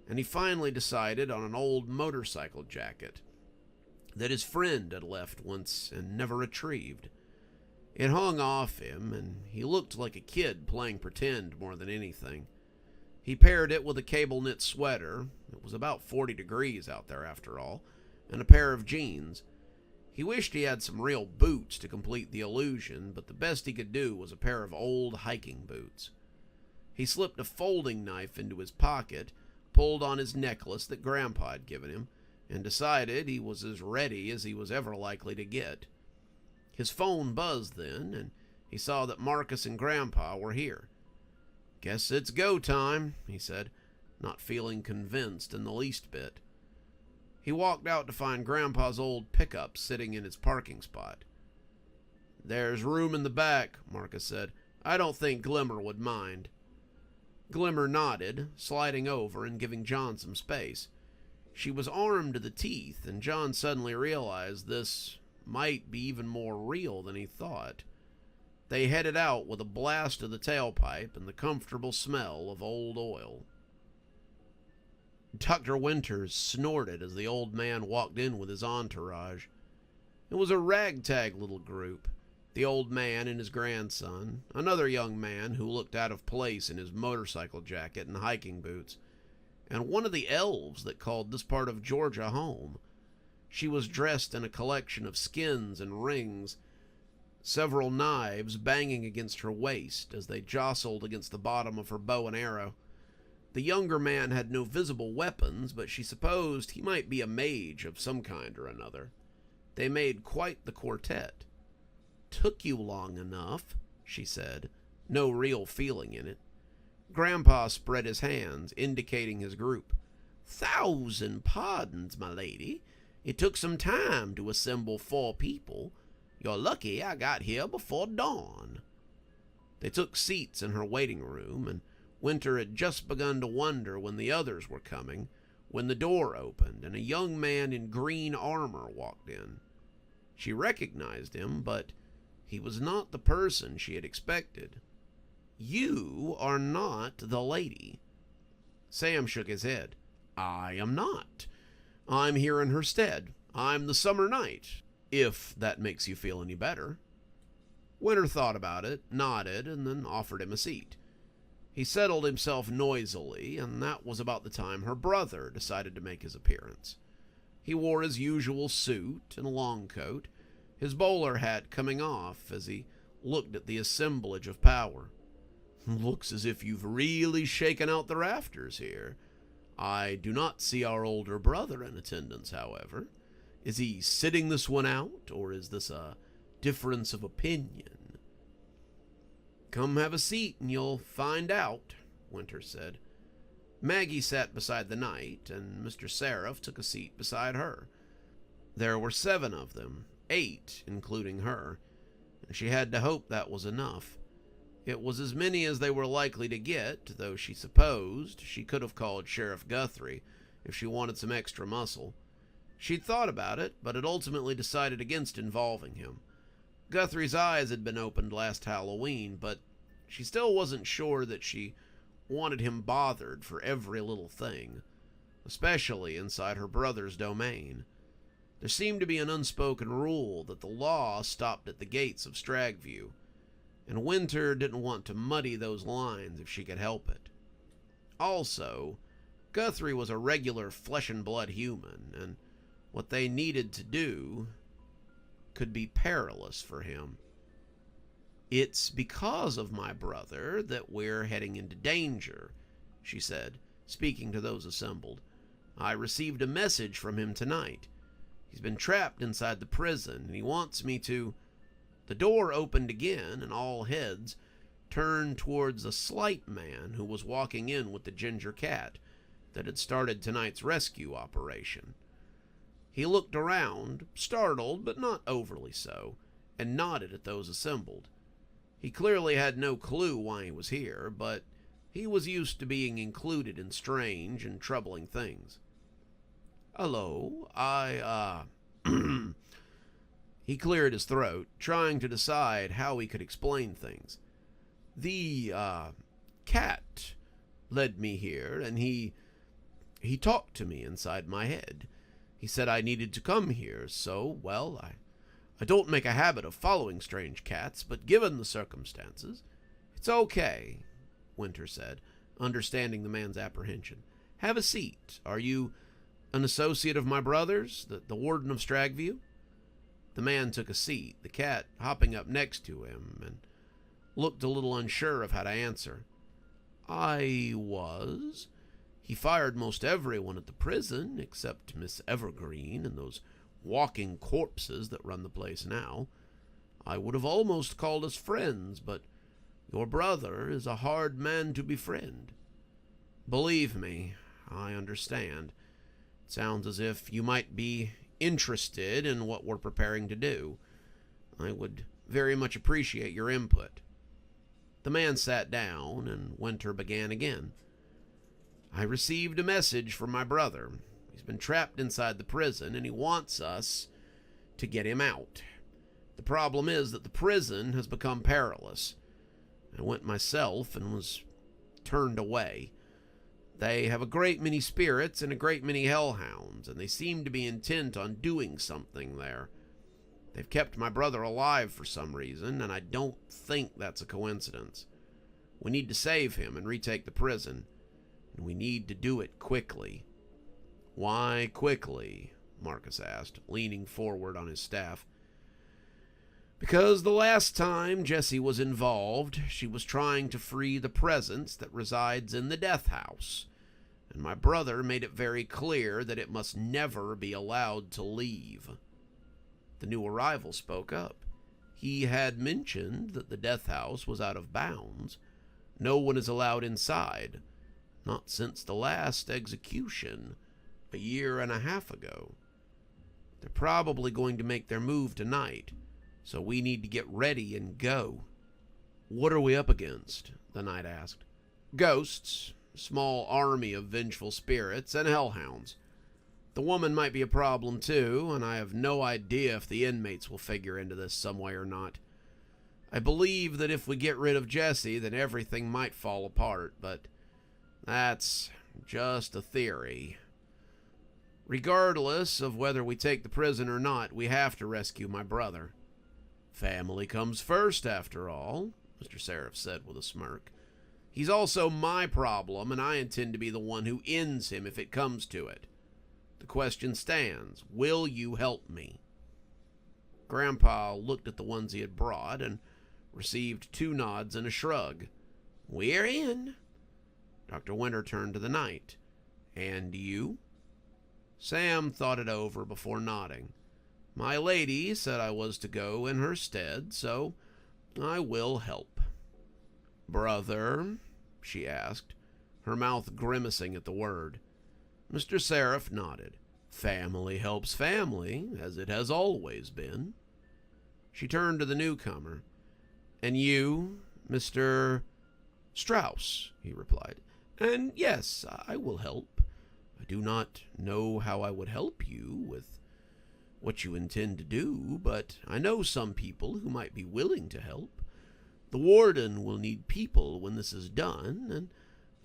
and he finally decided on an old motorcycle jacket that his friend had left once and never retrieved. It hung off him, and he looked like a kid playing pretend more than anything. He paired it with a cable-knit sweater — it was about 40 degrees out there after all — and a pair of jeans. He wished he had some real boots to complete the illusion, but the best he could do was a pair of old hiking boots. He slipped a folding knife into his pocket, pulled on his necklace that Grandpa had given him, and decided he was as ready as he was ever likely to get. His phone buzzed then, and he saw that Marcus and Grandpa were here. "Guess it's go time," he said, not feeling convinced in the least bit. He walked out to find Grandpa's old pickup sitting in its parking spot. "There's room in the back," Marcus said. "I don't think Glimmer would mind." Glimmer nodded, sliding over and giving John some space. She was armed to the teeth, and John suddenly realized this might be even more real than he thought. They headed out with a blast of the tailpipe and the comfortable smell of old oil. Dr. Winters snorted as the old man walked in with his entourage. It was a ragtag little group. The old man and his grandson, another young man who looked out of place in his motorcycle jacket and hiking boots, and one of the elves that called this part of Georgia home. She was dressed in a collection of skins and rings, several knives banging against her waist as they jostled against the bottom of her bow and arrow. The younger man had no visible weapons, but she supposed he might be a mage of some kind or another. They made quite the quartet. "Took you long enough," she said, no real feeling in it. Grandpa spread his hands, indicating his group. "1,000 pardons, my lady. It took some time to assemble 4 people. You're lucky I got here before dawn." They took seats in her waiting room, and Winter had just begun to wonder when the others were coming, when the door opened and a young man in green armor walked in. She recognized him, but he was not the person she had expected. "You are not the lady." Sam shook his head. "I am not. I'm here in her stead. I'm the Summer Knight, if that makes you feel any better." Winter thought about it, nodded, and then offered him a seat. He settled himself noisily, and that was about the time her brother decided to make his appearance. He wore his usual suit and a long coat, his bowler hat coming off as he looked at the assemblage of power. "Looks as if you've really shaken out the rafters here. I do not see our older brother in attendance, however. Is he sitting this one out, or is this a difference of opinion?" "Come have a seat and you'll find out," Winter said. Maggie sat beside the knight, and Mr. Seraph took a seat beside her. There were 7 of them, 8 including her, and she had to hope that was enough. It was as many as they were likely to get, though she supposed she could have called Sheriff Guthrie if she wanted some extra muscle. She'd thought about it, but had ultimately decided against involving him. Guthrie's eyes had been opened last Halloween, but she still wasn't sure that she wanted him bothered for every little thing, especially inside her brother's domain. There seemed to be an unspoken rule that the law stopped at the gates of Stragview, and Winter didn't want to muddy those lines if she could help it. Also, Guthrie was a regular flesh-and-blood human, and what they needed to do could be perilous for him. "It's because of my brother that we're heading into danger," she said, speaking to those assembled. "I received a message from him tonight. He's been trapped inside the prison, and he wants me to—" The door opened again, and all heads turned towards a slight man who was walking in with the ginger cat, that had started tonight's rescue operation. He looked around, startled but not overly so, and nodded at those assembled. He clearly had no clue why he was here, but he was used to being included in strange and troubling things. "Hello, He cleared his throat, trying to decide how he could explain things. "The, cat led me here, and he talked to me inside my head. He said I needed to come here, so, well, I don't make a habit of following strange cats, but given the circumstances..." "It's okay," Winter said, understanding the man's apprehension. "Have a seat. Are you an associate of my brother's, the warden of Stragview?" The man took a seat, the cat hopping up next to him, and looked a little unsure of how to answer. "I was. He fired most everyone at the prison, except Miss Evergreen and those walking corpses that run the place now. I would have almost called us friends, but your brother is a hard man to befriend." "Believe me, I understand. It sounds as if you might be interested in what we're preparing to do. I would very much appreciate your input." The man sat down, and Winter began again. "I received a message from my brother. He's been trapped inside the prison, and he wants us to get him out. The problem is that the prison has become perilous. I went myself and was turned away. They have a great many spirits and a great many hellhounds, and they seem to be intent on doing something there. They've kept my brother alive for some reason, and I don't think that's a coincidence. We need to save him and retake the prison, and we need to do it quickly." "Why quickly?" Marcus asked, leaning forward on his staff. "Because the last time Jessie was involved, she was trying to free the presence that resides in the death house, and my brother made it very clear that it must never be allowed to leave." The new arrival spoke up. He had mentioned that the death house was out of bounds. No one is allowed inside, not since the last execution, a year and a half ago. They're probably going to make their move tonight, so we need to get ready and go. "What are we up against?" the knight asked. "Ghosts, a small army of vengeful spirits, and hellhounds. The woman might be a problem too, and I have no idea if the inmates will figure into this some way or not. I believe that if we get rid of Jessie, then everything might fall apart, but that's just a theory. Regardless of whether we take the prison or not, we have to rescue my brother." "Family comes first, after all," Mr. Seraph said with a smirk. "He's also my problem, and I intend to be the one who ends him if it comes to it. The question stands, will you help me?" Grandpa looked at the ones he had brought and received 2 nods and a shrug. "We're in." Dr. Winter turned to the knight. "And you?" Sam thought it over before nodding. "My lady said I was to go in her stead, so I will help." "Brother?" she asked, her mouth grimacing at the word. Mr. Seraph nodded. "Family helps family, as it has always been." She turned to the newcomer. "And you, Mr. "Strauss," he replied. "And yes, I will help. I do not know how I would help you with what you intend to do, but I know some people who might be willing to help. The warden will need people when this is done, and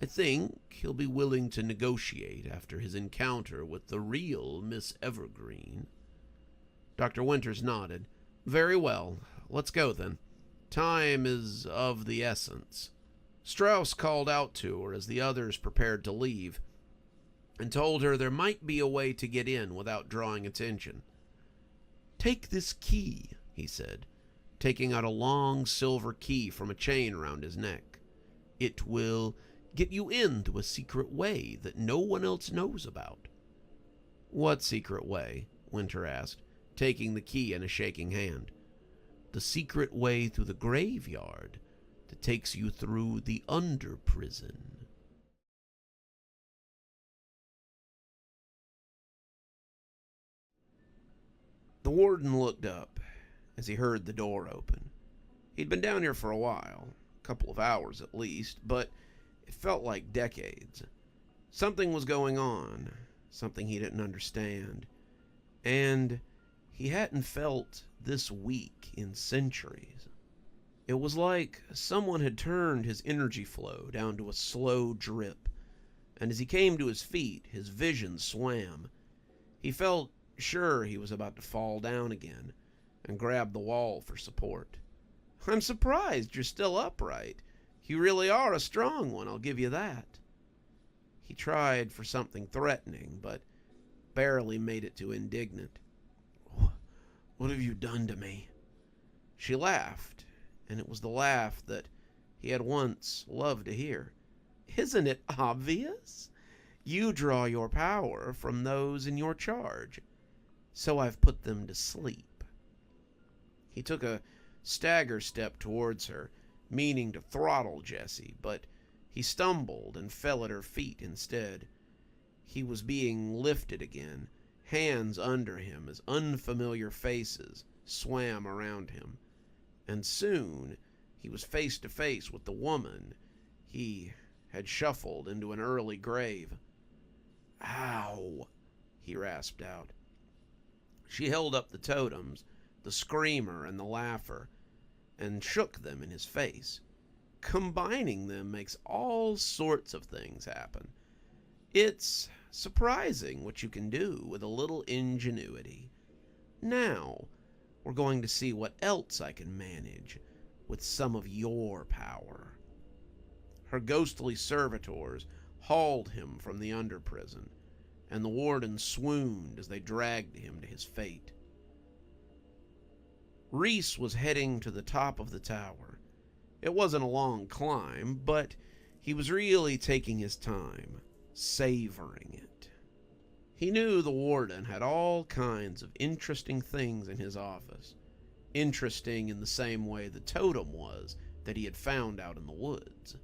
I think he'll be willing to negotiate after his encounter with the real Miss Evergreen." Dr. Winters nodded. "Very well. Let's go then. Time is of the essence." Strauss called out to her as the others prepared to leave, and told her there might be a way to get in without drawing attention. "Take this key," he said, taking out a long silver key from a chain around his neck. "It will get you into a secret way that no one else knows about." "What secret way?" Winter asked, taking the key in a shaking hand. "The secret way through the graveyard that takes you through the under prison." warden looked up as he heard the door open. He'd been down here for a while, a couple of hours at least, but it felt like decades. Something was going on, something he didn't understand, and he hadn't felt this weak in centuries. It was like someone had turned his energy flow down to a slow drip, and as he came to his feet, his vision swam. He felt sure he was about to fall down again and grab the wall for support. "I'm surprised you're still upright. You really are a strong one, I'll give you that." He tried for something threatening, but barely made it to indignant. "What have you done to me?" She laughed, and it was the laugh that he had once loved to hear. "Isn't it obvious? You draw your power from those in your charge, so I've put them to sleep." He took a stagger step towards her, meaning to throttle Jessie, but he stumbled and fell at her feet instead. He was being lifted again, hands under him as unfamiliar faces swam around him, and soon he was face to face with the woman he had shuffled into an early grave. "Ow," he rasped out. She held up the totems, the screamer and the laugher, and shook them in his face. Combining them makes all sorts of things happen. It's surprising what you can do with a little ingenuity. Now, we're going to see what else I can manage with some of your power. Her ghostly servitors hauled him from the under-prison, and the warden swooned as they dragged him to his fate. Reese was heading to the top of the tower. It wasn't a long climb, but he was really taking his time, savoring it. He knew the warden had all kinds of interesting things in his office. Interesting in the same way the totem was that he had found out in the woods.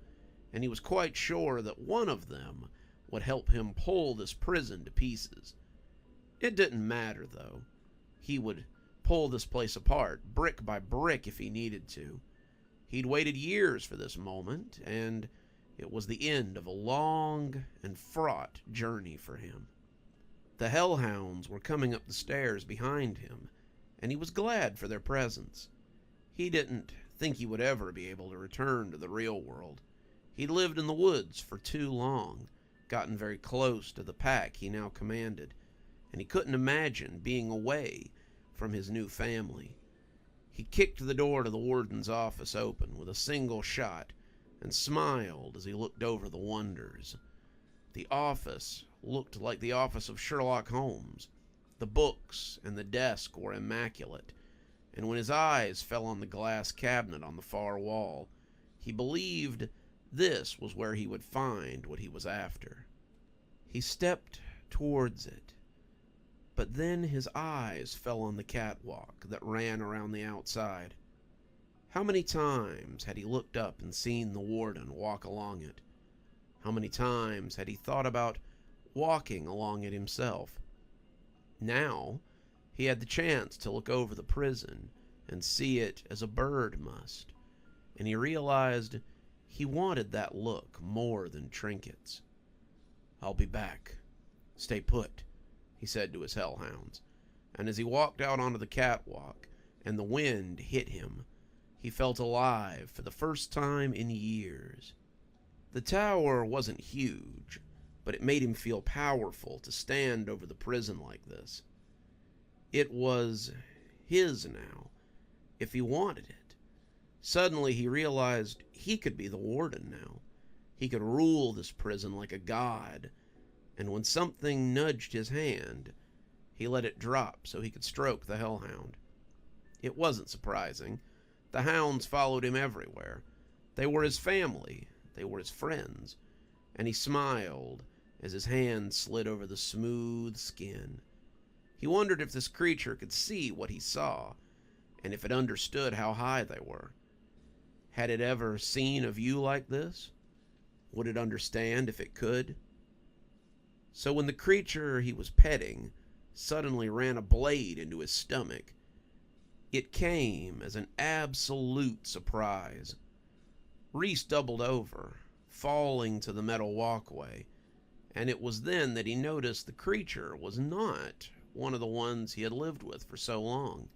And he was quite sure that one of them would help him pull this prison to pieces. It didn't matter, though. He would pull this place apart, brick by brick, if he needed to. He'd waited years for this moment, and it was the end of a long and fraught journey for him. The hellhounds were coming up the stairs behind him, and he was glad for their presence. He didn't think he would ever be able to return to the real world. He'd lived in the woods for too long, gotten very close to the pack he now commanded, and he couldn't imagine being away from his new family. He kicked the door to the warden's office open with a single shot and smiled as he looked over the wonders. The office looked like the office of Sherlock Holmes. The books and the desk were immaculate, and when his eyes fell on the glass cabinet on the far wall, he believed this was where he would find what he was after. He stepped towards it, but then his eyes fell on the catwalk that ran around the outside. How many times had he looked up and seen the warden walk along it? How many times had he thought about walking along it himself? Now, he had the chance to look over the prison and see it as a bird must, and he realized he wanted that look more than trinkets. "I'll be back. Stay put," he said to his hellhounds, and as he walked out onto the catwalk and the wind hit him, he felt alive for the first time in years. The tower wasn't huge, but it made him feel powerful to stand over the prison like this. It was his now, if he wanted it. Suddenly he realized he could be the warden now. He could rule this prison like a god, and when something nudged his hand, he let it drop so he could stroke the hellhound. It wasn't surprising. The hounds followed him everywhere. They were his family. They were his friends. And he smiled as his hand slid over the smooth skin. He wondered if this creature could see what he saw, and if it understood how high they were. Had it ever seen a view like this? Would it understand if it could? So when the creature he was petting suddenly ran a blade into his stomach. It came as an absolute surprise. Reese doubled over, falling to the metal walkway, and it was then that he noticed the creature was not one of the ones he had lived with for so long.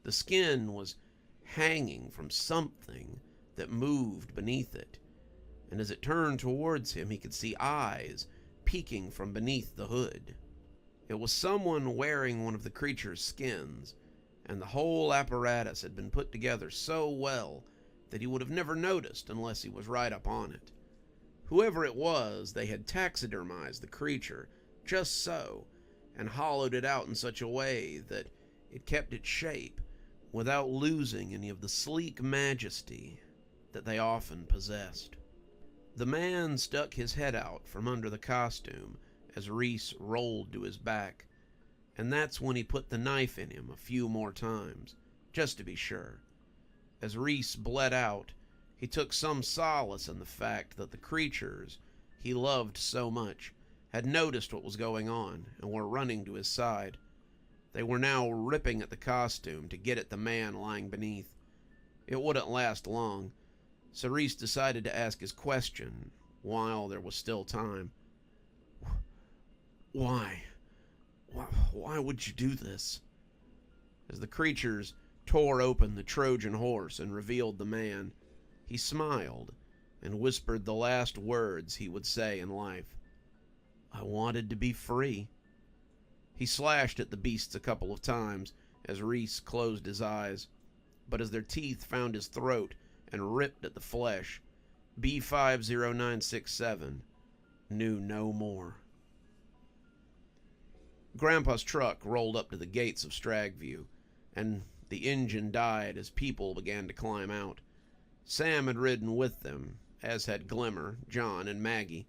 The skin was hanging from something that moved beneath it, and as it turned towards him, he could see eyes peeking from beneath the hood. It was someone wearing one of the creature's skins, and the whole apparatus had been put together so well that he would have never noticed unless he was right up on it. Whoever it was, they had taxidermized the creature just so, and hollowed it out in such a way that it kept its shape without losing any of the sleek majesty that they often possessed. The man stuck his head out from under the costume as Reese rolled to his back, and that's when he put the knife in him a few more times, just to be sure. As Reese bled out, he took some solace in the fact that the creatures he loved so much had noticed what was going on and were running to his side. They were now ripping at the costume to get at the man lying beneath. It wouldn't last long, so Reese decided to ask his question while there was still time. Why? Why would you do this? As the creatures tore open the Trojan horse and revealed the man, he smiled and whispered the last words he would say in life. I wanted to be free. He slashed at the beasts a couple of times as Reese closed his eyes, but as their teeth found his throat and ripped at the flesh, B50967 knew no more. Grandpa's truck rolled up to the gates of Stragview, and the engine died as people began to climb out. Sam had ridden with them, as had Glimmer, John, and Maggie.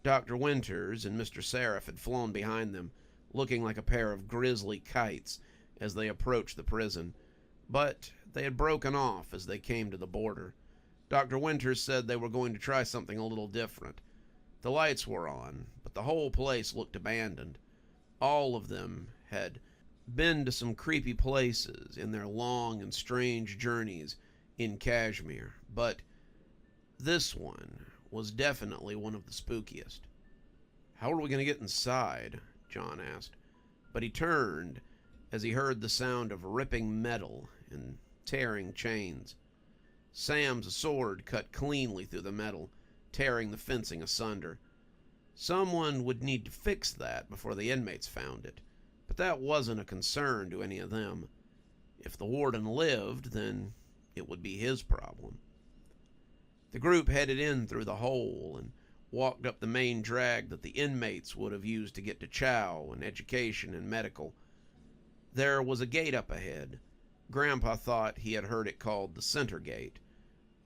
Dr. Winters and Mr. Seraph had flown behind them, looking like a pair of grisly kites as they approached the prison, but they had broken off as they came to the border. Dr. Winters said they were going to try something a little different. The lights were on, but the whole place looked abandoned. All of them had been to some creepy places in their long and strange journeys in Kashmir, but this one was definitely one of the spookiest. How are we going to get inside? John asked, but he turned as he heard the sound of ripping metal and tearing chains. Sam's sword cut cleanly through the metal, tearing the fencing asunder. Someone would need to fix that before the inmates found it, but that wasn't a concern to any of them. If the warden lived, then it would be his problem. The group headed in through the hole and walked up the main drag that the inmates would have used to get to chow and education and medical. There was a gate up ahead. Grandpa thought he had heard it called the center gate,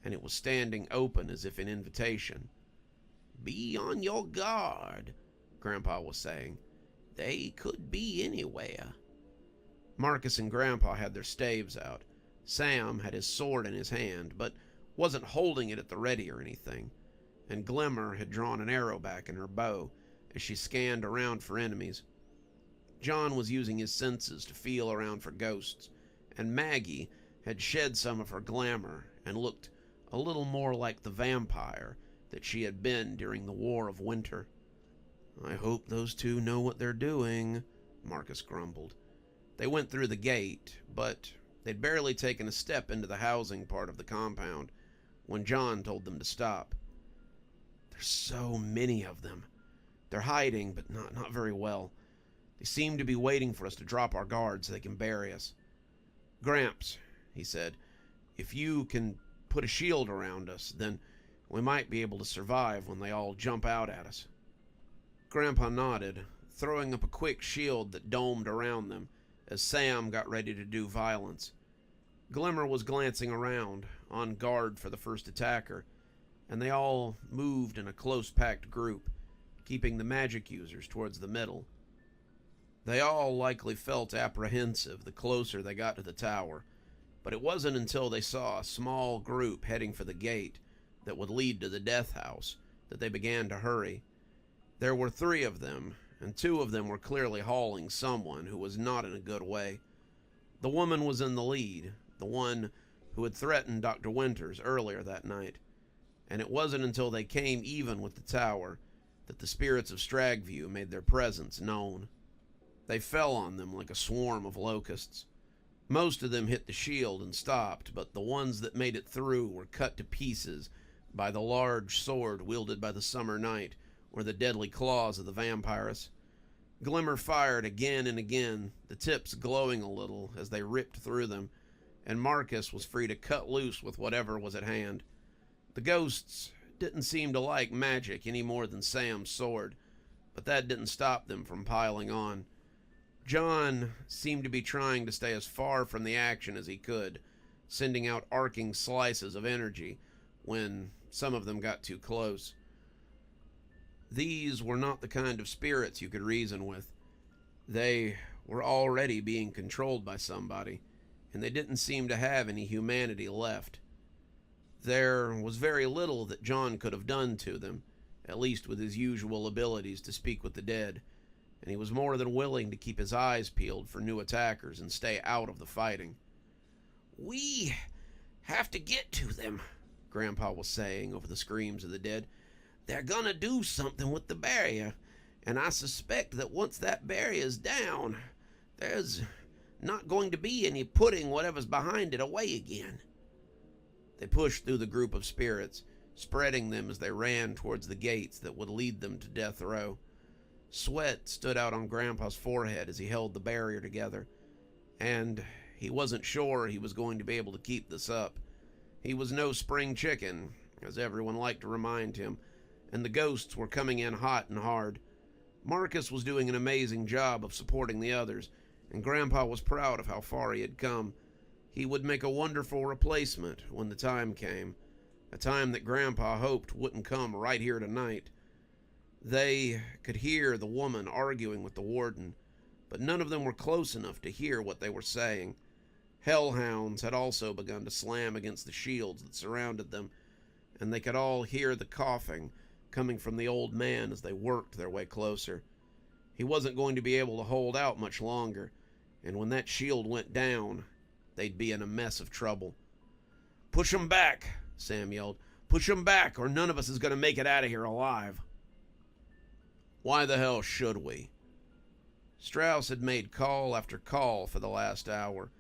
and it was standing open as if in invitation. Be on your guard, Grandpa was saying. They could be anywhere. Marcus and Grandpa had their staves out. Sam had his sword in his hand, but wasn't holding it at the ready or anything, and Glimmer had drawn an arrow back in her bow as she scanned around for enemies. John was using his senses to feel around for ghosts, and Maggie had shed some of her glamour and looked a little more like the vampire that she had been during the War of Winter. I hope those two know what they're doing, Marcus grumbled. They went through the gate, but they'd barely taken a step into the housing part of the compound when John told them to stop. There's so many of them. They're hiding, but not very well. They seem to be waiting for us to drop our guard so they can bury us. Gramps, he said, if you can put a shield around us, then we might be able to survive when they all jump out at us. Grandpa nodded, throwing up a quick shield that domed around them as Sam got ready to do violence. Glimmer was glancing around, on guard for the first attacker, and they all moved in a close-packed group, keeping the magic users towards the middle. They all likely felt apprehensive the closer they got to the tower, but it wasn't until they saw a small group heading for the gate that would lead to the death house that they began to hurry. There were 3 of them, and 2 of them were clearly hauling someone who was not in a good way. The woman was in the lead, the one who had threatened Dr. Winters earlier that night, and it wasn't until they came even with the tower that the spirits of Stragview made their presence known. They fell on them like a swarm of locusts. Most of them hit the shield and stopped, but the ones that made it through were cut to pieces by the large sword wielded by the summer night or the deadly claws of the vampiress. Glimmer fired again and again, the tips glowing a little as they ripped through them, and Marcus was free to cut loose with whatever was at hand. The ghosts didn't seem to like magic any more than Sam's sword, but that didn't stop them from piling on. John seemed to be trying to stay as far from the action as he could, sending out arcing slices of energy when some of them got too close. These were not the kind of spirits you could reason with. They were already being controlled by somebody, and they didn't seem to have any humanity left. There was very little that John could have done to them, at least with his usual abilities to speak with the dead, and he was more than willing to keep his eyes peeled for new attackers and stay out of the fighting. "We have to get to them," Grandpa was saying over the screams of the dead. "They're gonna do something with the barrier, and I suspect that once that barrier's down, there's not going to be any putting whatever's behind it away again." They pushed through the group of spirits, spreading them as they ran towards the gates that would lead them to death row. Sweat stood out on Grandpa's forehead as he held the barrier together, and he wasn't sure he was going to be able to keep this up. He was no spring chicken, as everyone liked to remind him, and the ghosts were coming in hot and hard. Marcus was doing an amazing job of supporting the others, and Grandpa was proud of how far he had come. He would make a wonderful replacement when the time came, a time that Grandpa hoped wouldn't come right here tonight. They could hear the woman arguing with the warden, but none of them were close enough to hear what they were saying. Hellhounds had also begun to slam against the shields that surrounded them, and they could all hear the coughing coming from the old man as they worked their way closer. He wasn't going to be able to hold out much longer, and when that shield went down, they'd be in a mess of trouble. "Push 'em back," Sam yelled. "Push 'em back, or none of us is going to make it out of here alive." Why the hell should we? Strauss had made call after call for the last hour,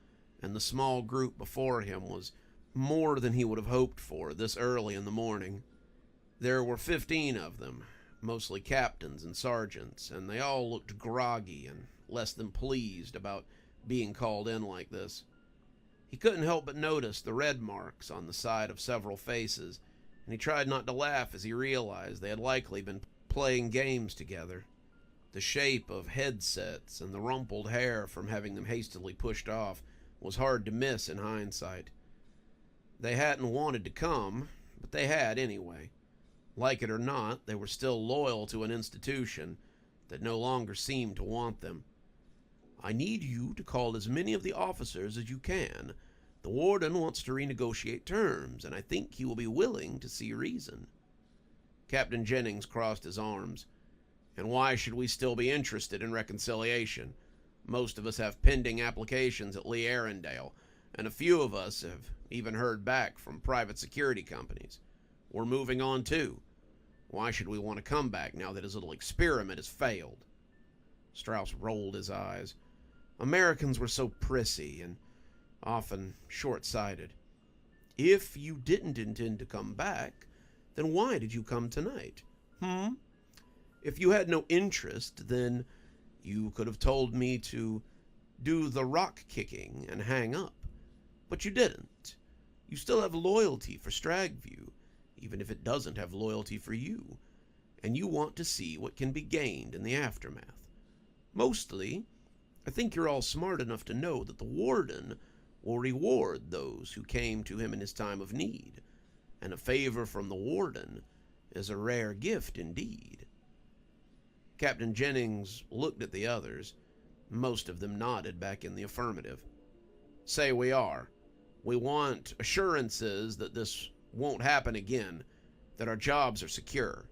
and the small group before him was more than he would have hoped for this early in the morning. There were 15 of them, mostly captains and sergeants, and they all looked groggy and less than pleased about being called in like this. He couldn't help but notice the red marks on the side of several faces, and he tried not to laugh as he realized they had likely been playing games together. The shape of headsets and the rumpled hair from having them hastily pushed off was hard to miss in hindsight. They hadn't wanted to come, but they had anyway. Like it or not, they were still loyal to an institution that no longer seemed to want them. "I need you to call as many of the officers as you can. The warden wants to renegotiate terms, and I think he will be willing to see reason." Captain Jennings crossed his arms. "And why should we still be interested in reconciliation? Most of us have pending applications at Lee Arendelle, and a few of us have even heard back from private security companies. We're moving on too. Why should we want to come back now that his little experiment has failed?" Strauss rolled his eyes. Americans were so prissy and often short-sighted. "If you didn't intend to come back, then why did you come tonight? If you had no interest, then you could have told me to do the rock-kicking and hang up. But you didn't. You still have loyalty for Stragview, even if it doesn't have loyalty for you, and you want to see what can be gained in the aftermath. Mostly, I think you're all smart enough to know that the warden will reward those who came to him in his time of need, and a favor from the warden is a rare gift indeed." Captain Jennings looked at the others. Most of them nodded back in the affirmative. "Say we are. We want assurances that this won't happen again, that our jobs are secure."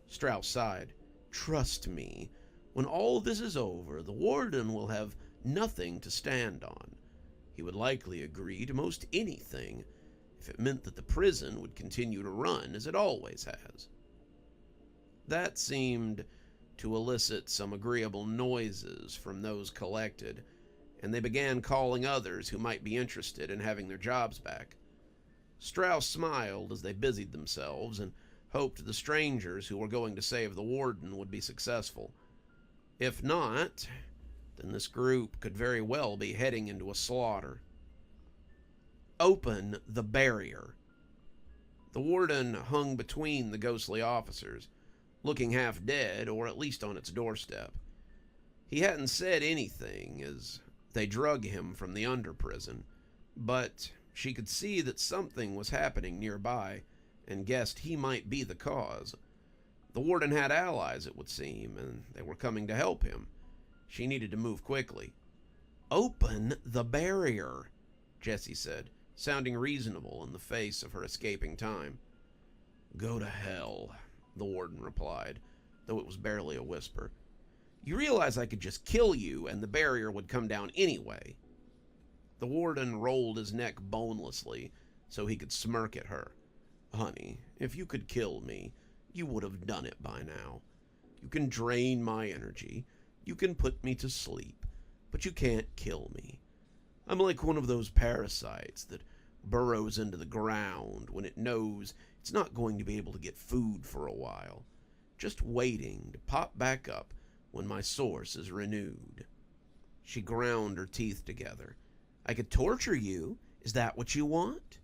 Strauss sighed. "Trust me, When all this is over, the warden will have nothing to stand on. He would likely agree to most anything if it meant that the prison would continue to run as it always has. That seemed to elicit some agreeable noises from those collected, and they began calling others who might be interested in having their jobs back. Strauss smiled as they busied themselves and hoped the strangers who were going to save the warden would be successful. If not, then this group could very well be heading into a slaughter. Open the barrier. The warden hung between the ghostly officers, looking half dead, or at least on its doorstep. He hadn't said anything as they drug him from the under-prison, but she could see that something was happening nearby and guessed he might be the cause. The warden had allies, it would seem, and they were coming to help him. She needed to move quickly. "Open the barrier," Jessie said, sounding reasonable in the face of her escaping time. "Go to hell," the warden replied, though it was barely a whisper. "You realize I could just kill you and the barrier would come down anyway." The warden rolled his neck bonelessly so he could smirk at her. "Honey, if you could kill me, you would have done it by now. You can drain my energy, you can put me to sleep, but you can't kill me. I'm like one of those parasites that burrows into the ground when it knows it's not going to be able to get food for a while, just waiting to pop back up when my source is renewed." She ground her teeth together. "I could torture you. Is that what you want?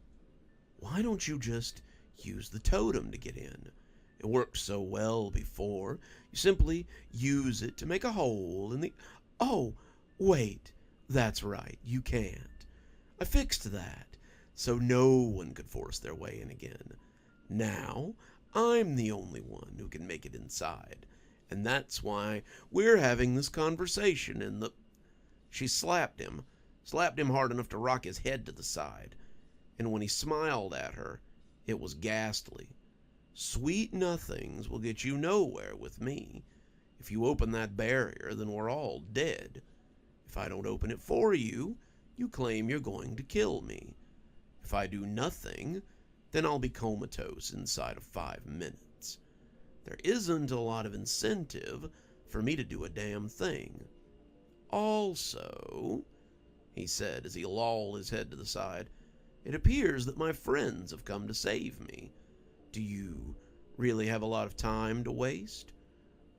Why don't you just use the totem to get in? It worked so well before. You simply use it to make a hole in the... Oh, wait. That's right. You can't. I fixed that, so no one could force their way in again. Now, I'm the only one who can make it inside, and that's why we're having this conversation in the..." She slapped him hard enough to rock his head to the side, and when he smiled at her, it was ghastly. "Sweet nothings will get you nowhere with me. If you open that barrier, then we're all dead. If I don't open it for you, you claim you're going to kill me. If I do nothing, then I'll be comatose inside of 5 minutes. There isn't a lot of incentive for me to do a damn thing. Also," he said as he lolled his head to the side, "it appears that my friends have come to save me. Do you really have a lot of time to waste?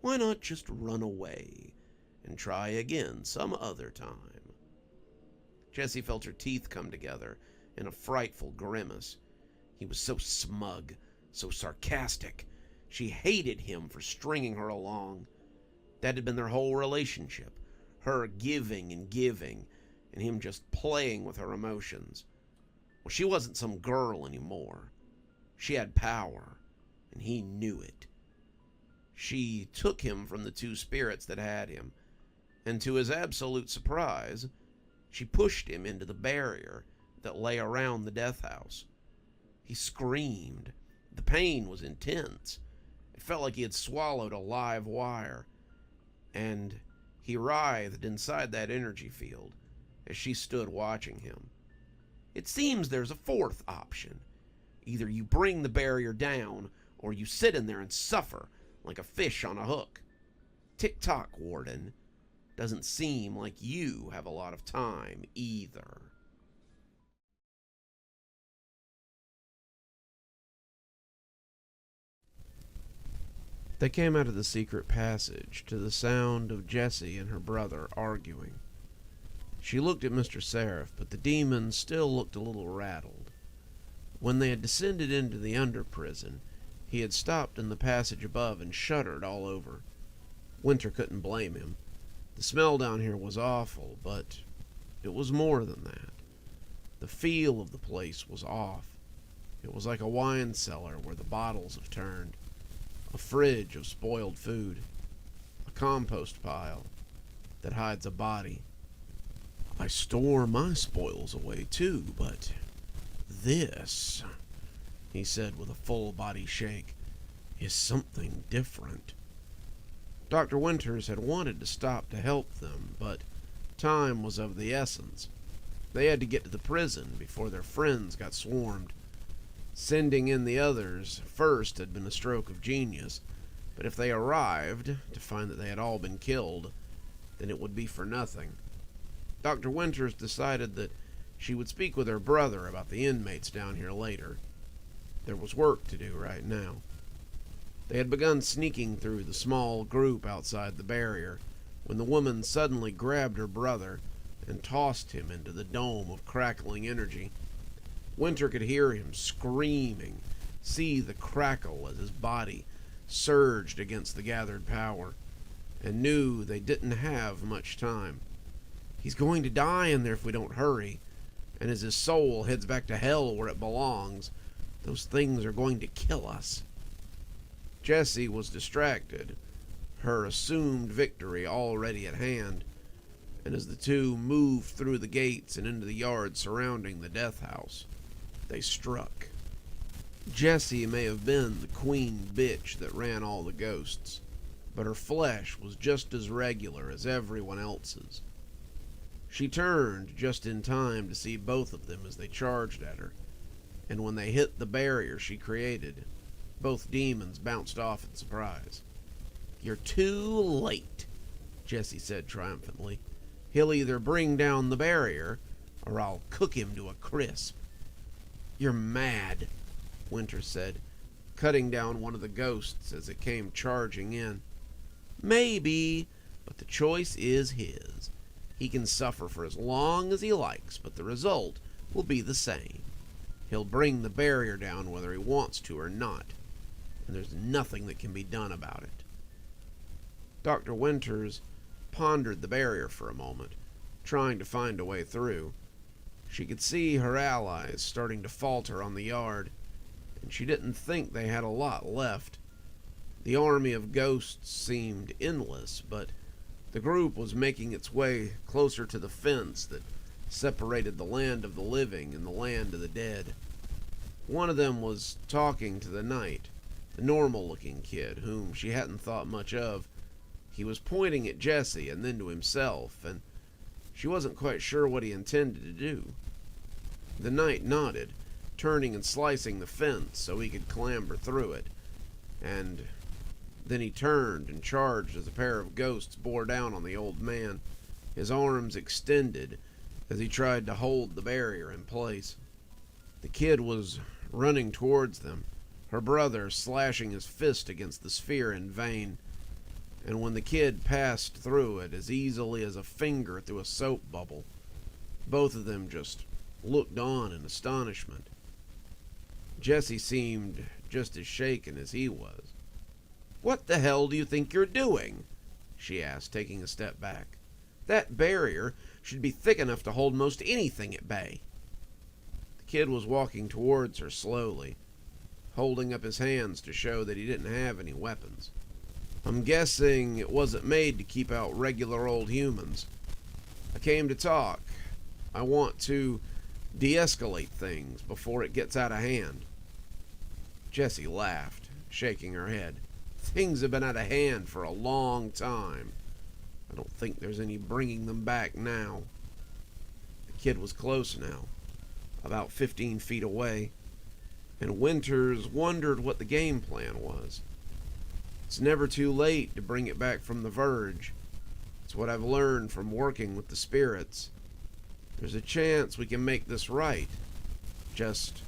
Why not just run away and try again some other time?" Jessie felt her teeth come together in a frightful grimace. He was so smug, so sarcastic. She hated him for stringing her along. That had been their whole relationship, her giving, and him just playing with her emotions. Well, she wasn't some girl anymore. She had power, and he knew it. She took him from the two spirits that had him, and to his absolute surprise, she pushed him into the barrier that lay around the death house. He screamed. The pain was intense. It felt like he had swallowed a live wire, and he writhed inside that energy field as she stood watching him. "It seems there's a fourth option. Either you bring the barrier down, or you sit in there and suffer like a fish on a hook. Tick-tock, Warden. Doesn't seem like you have a lot of time either." They came out of the secret passage to the sound of Jessie and her brother arguing. She looked at Mr. Seraph, but the demon still looked a little rattled. When they had descended into the under-prison, he had stopped in the passage above and shuddered all over. Winter couldn't blame him. The smell down here was awful, but it was more than that. The feel of the place was off. It was like a wine cellar where the bottles have turned, a fridge of spoiled food, a compost pile that hides a body. "I store my spoils away too, but this," he said with a full body shake, "is something different." Dr. Winters had wanted to stop to help them, but time was of the essence. They had to get to the prison before their friends got swarmed. Sending in the others first had been a stroke of genius, but if they arrived to find that they had all been killed, then it would be for nothing. Dr. Winters decided that she would speak with her brother about the inmates down here later. There was work to do right now. They had begun sneaking through the small group outside the barrier when the woman suddenly grabbed her brother and tossed him into the dome of crackling energy. Winter could hear him screaming, see the crackle as his body surged against the gathered power, and knew they didn't have much time. He's going to die in there if we don't hurry, and as his soul heads back to hell where it belongs, those things are going to kill us. Jessie was distracted, her assumed victory already at hand, and as the two moved through the gates and into the yard surrounding the death house, they struck. Jessie may have been the queen bitch that ran all the ghosts, but her flesh was just as regular as everyone else's. She turned just in time to see both of them as they charged at her, and when they hit the barrier she created, both demons bounced off in surprise. "You're too late," Jessie said triumphantly. "He'll either bring down the barrier, or I'll cook him to a crisp." "You're mad," Winter said, cutting down one of the ghosts as it came charging in. "Maybe, but the choice is his. He can suffer for as long as he likes, but the result will be the same. He'll bring the barrier down whether he wants to or not, and there's nothing that can be done about it." Dr. Winters pondered the barrier for a moment, trying to find a way through. She could see her allies starting to falter on the yard, and she didn't think they had a lot left. The army of ghosts seemed endless, but the group was making its way closer to the fence that separated the land of the living and the land of the dead. One of them was talking to the knight, a normal-looking kid whom she hadn't thought much of. He was pointing at Jessie and then to himself, and she wasn't quite sure what he intended to do. The knight nodded, turning and slicing the fence so he could clamber through it, and then he turned and charged as a pair of ghosts bore down on the old man, his arms extended as he tried to hold the barrier in place. The kid was running towards them, her brother slashing his fist against the sphere in vain, and when the kid passed through it as easily as a finger through a soap bubble, both of them just looked on in astonishment. Jessie seemed just as shaken as he was. "What the hell do you think you're doing?" she asked, taking a step back. "That barrier should be thick enough to hold most anything at bay." The kid was walking towards her slowly, holding up his hands to show that he didn't have any weapons. "I'm guessing it wasn't made to keep out regular old humans. I came to talk. I want to de-escalate things before it gets out of hand." Jessie laughed, shaking her head. "Things have been out of hand for a long time. I don't think there's any bringing them back now." The kid was close now, about 15 feet away, and Winters wondered what the game plan was. It's never too late to bring it back from the verge. It's what I've learned from working with the spirits. There's a chance we can make this right. Just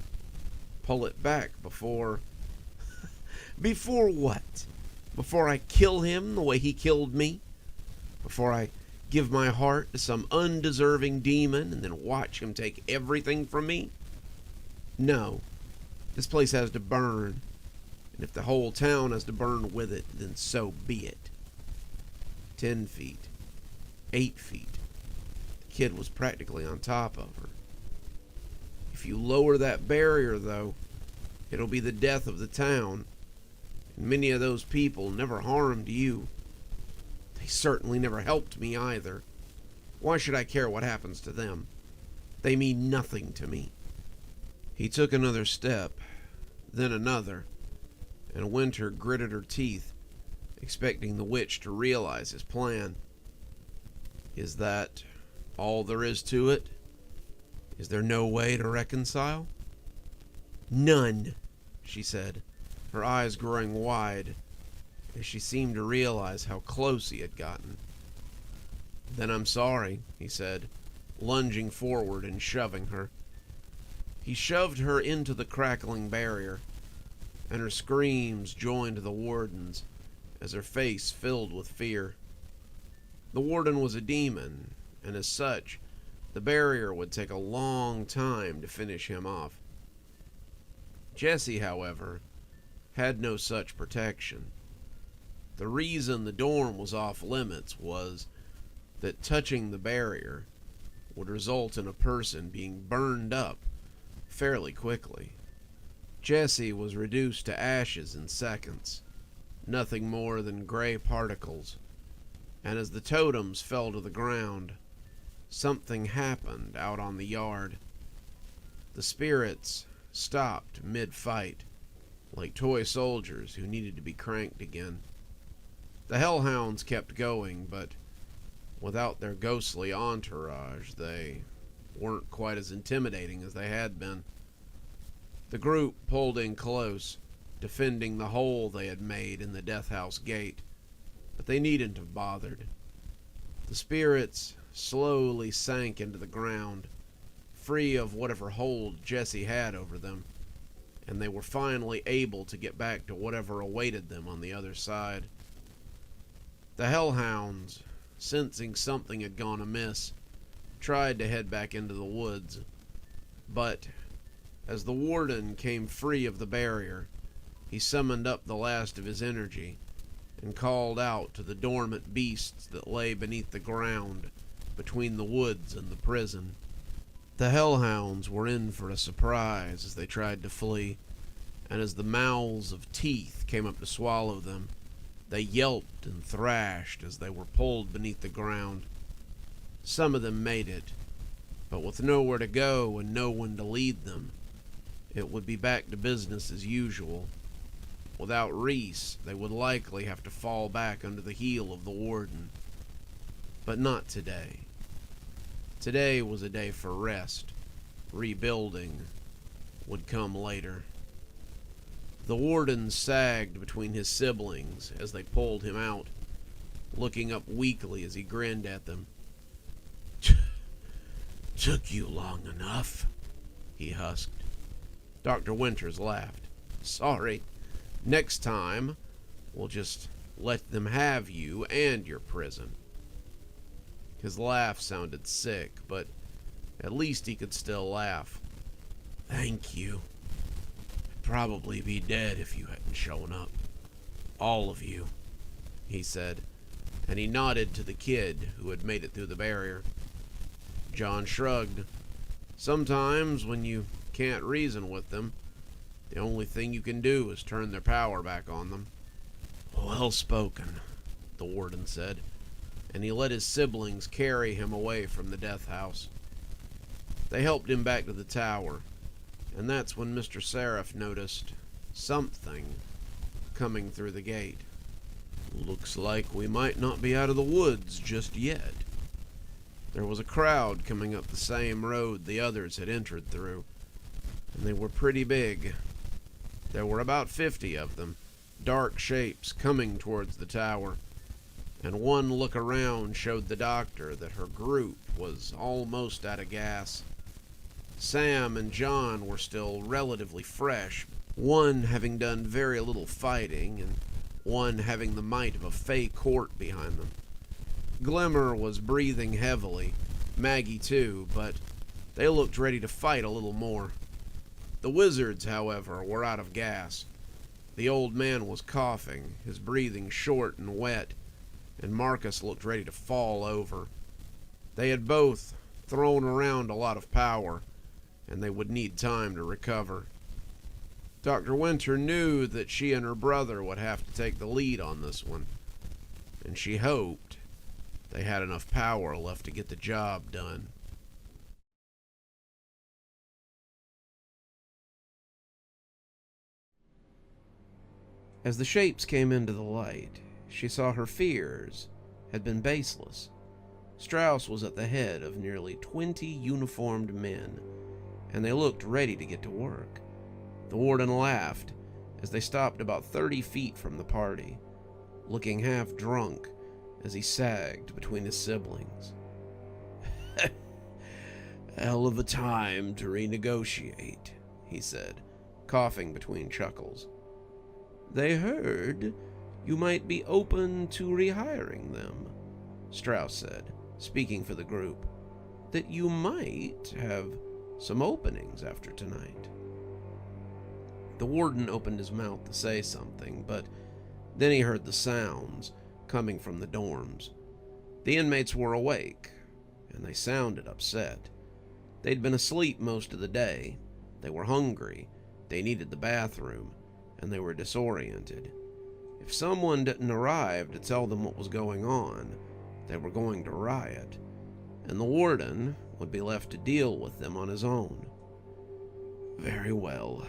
pull it back before... Before what? Before I kill him the way he killed me? Before I give my heart to some undeserving demon and then watch him take everything from me? No. This place has to burn. And if the whole town has to burn with it, then so be it. 10 feet. 8 feet. The kid was practically on top of her. If you lower that barrier, though, it'll be the death of the town. And many of those people never harmed you. They certainly never helped me either. Why should I care what happens to them? They mean nothing to me. He took another step, then another, and Winter gritted her teeth, expecting the witch to realize his plan. "Is that all there is to it? Is there no way to reconcile?" "None," she said, her eyes growing wide as she seemed to realize how close he had gotten. "Then I'm sorry," he said, lunging forward and shoving her. He shoved her into the crackling barrier, and her screams joined the warden's as her face filled with fear. The warden was a demon, and as such, the barrier would take a long time to finish him off. Jessie, however, had no such protection. The reason the dorm was off limits was that touching the barrier would result in a person being burned up fairly quickly. Jessie was reduced to ashes in seconds, nothing more than gray particles, and as the totems fell to the ground, something happened out on the yard. The spirits stopped mid-fight, like toy soldiers who needed to be cranked again. The hellhounds kept going, but without their ghostly entourage, they weren't quite as intimidating as they had been. The group pulled in close, defending the hole they had made in the death house gate, but they needn't have bothered. The spirits slowly sank into the ground, free of whatever hold Jessie had over them, and they were finally able to get back to whatever awaited them on the other side. The hellhounds, sensing something had gone amiss, tried to head back into the woods, but as the warden came free of the barrier, he summoned up the last of his energy and called out to the dormant beasts that lay beneath the ground between the woods and the prison. The hellhounds were in for a surprise as they tried to flee, and as the mouths of teeth came up to swallow them, they yelped and thrashed as they were pulled beneath the ground. Some of them made it, but with nowhere to go and no one to lead them, it would be back to business as usual. Without Reese, they would likely have to fall back under the heel of the warden. But not today. Today was a day for rest. Rebuilding would come later. The warden sagged between his siblings as they pulled him out, looking up weakly as he grinned at them. "Took you long enough," he husked. Dr. Winters laughed. "Sorry. Next time, we'll just let them have you and your prison." His laugh sounded sick, but at least he could still laugh. "Thank you. I'd probably be dead if you hadn't shown up. All of you," he said, and he nodded to the kid who had made it through the barrier. John shrugged. Sometimes, when you can't reason with them, the only thing you can do is turn their power back on them. "Well spoken," the warden said, and he let his siblings carry him away from the death house. They helped him back to the tower, and that's when Mr. Seraph noticed something coming through the gate. "Looks like we might not be out of the woods just yet." There was a crowd coming up the same road the others had entered through, and they were pretty big. There were about 50 of them, dark shapes coming towards the tower, and one look around showed the doctor that her group was almost out of gas. Sam and John were still relatively fresh, one having done very little fighting, and one having the might of a fey court behind them. Glimmer was breathing heavily, Maggie too, but they looked ready to fight a little more. The wizards, however, were out of gas. The old man was coughing, his breathing short and wet, and Marcus looked ready to fall over. They had both thrown around a lot of power, and they would need time to recover. Dr. Winter knew that she and her brother would have to take the lead on this one, and she hoped they had enough power left to get the job done. As the shapes came into the light, she saw her fears had been baseless. Strauss was at the head of nearly 20 uniformed men, and they looked ready to get to work. The warden laughed as they stopped about 30 feet from the party, looking half drunk as he sagged between his siblings. "Hell of a time to renegotiate," he said, coughing between chuckles. "They heard you might be open to rehiring them," Strauss said, speaking for the group, "that you might have some openings after tonight." The warden opened his mouth to say something, but then he heard the sounds coming from the dorms. The inmates were awake, and they sounded upset. They'd been asleep most of the day. They were hungry, they needed the bathroom, and they were disoriented. If someone didn't arrive to tell them what was going on, they were going to riot, and the warden would be left to deal with them on his own. "Very well.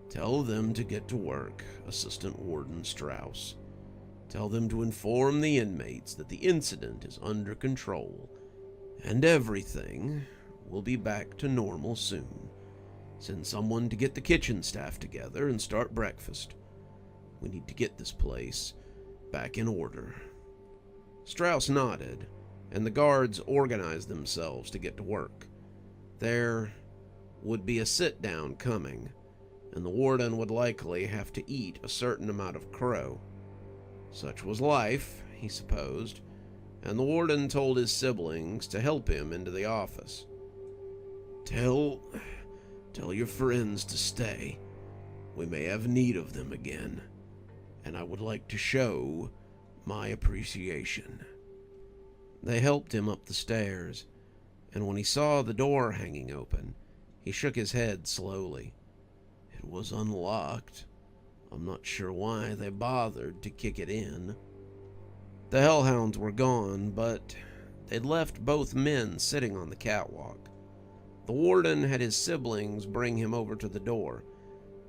Tell them to get to work, Assistant Warden Strauss. Tell them to inform the inmates that the incident is under control, and everything will be back to normal soon. Send someone to get the kitchen staff together and start breakfast. We need to get this place back in order." Strauss nodded, and the guards organized themselves to get to work. There would be a sit-down coming, and the warden would likely have to eat a certain amount of crow. Such was life, he supposed, and the warden told his siblings to help him into the office. Tell your friends to stay. We may have need of them again, and I would like to show my appreciation." They helped him up the stairs, and when he saw the door hanging open, he shook his head slowly. It was unlocked. I'm not sure why they bothered to kick it in. The hellhounds were gone, but they'd left both men sitting on the catwalk. The warden had his siblings bring him over to the door,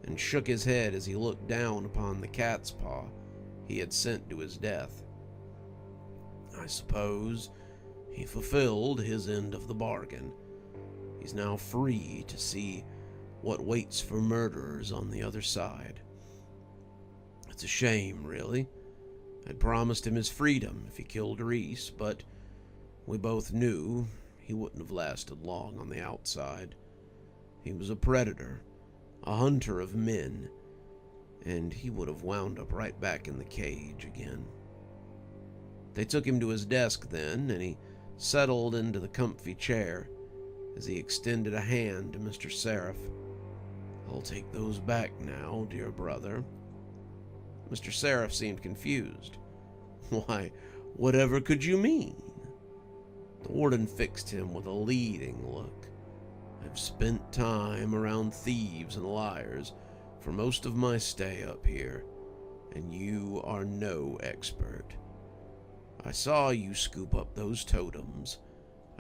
and shook his head as he looked down upon the cat's paw he had sent to his death. I suppose he fulfilled his end of the bargain. He's now free to see what waits for murderers on the other side. It's a shame, really. I'd promised him his freedom if he killed Reese, but we both knew he wouldn't have lasted long on the outside. He was a predator, a hunter of men, and he would have wound up right back in the cage again. They took him to his desk then, and he settled into the comfy chair as he extended a hand to Mr. Seraph. I'll take those back now, dear brother. Mr. Seraph seemed confused. Why, whatever could you mean? The warden fixed him with a leading look. I've spent time around thieves and liars for most of my stay up here, and you are no expert. I saw you scoop up those totems.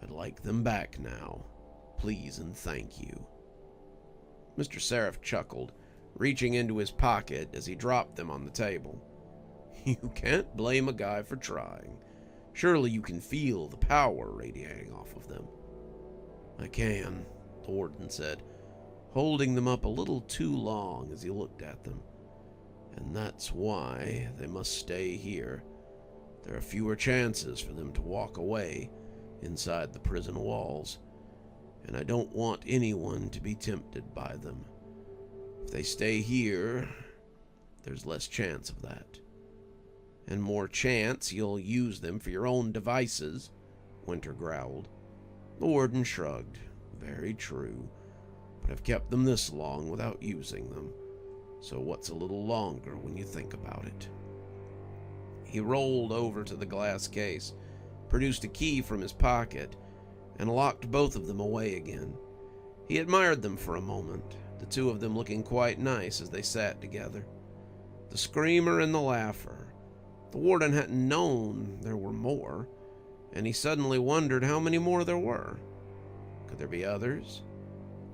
I'd like them back now. Please and thank you. Mr. Seraph chuckled, reaching into his pocket as he dropped them on the table. You can't blame a guy for trying. Surely you can feel the power radiating off of them. I can, the warden said, holding them up a little too long as he looked at them. And that's why they must stay here. There are fewer chances for them to walk away inside the prison walls, and I don't want anyone to be tempted by them. If they stay here, there's less chance of that. And more chance you'll use them for your own devices, Winter growled. The warden shrugged. Very true, but I've kept them this long without using them, so what's a little longer when you think about it? He rolled over to the glass case, produced a key from his pocket, and locked both of them away again. He admired them for a moment, the two of them looking quite nice as they sat together. The screamer and the laugher. The warden hadn't known there were more, and he suddenly wondered how many more there were. Could there be others?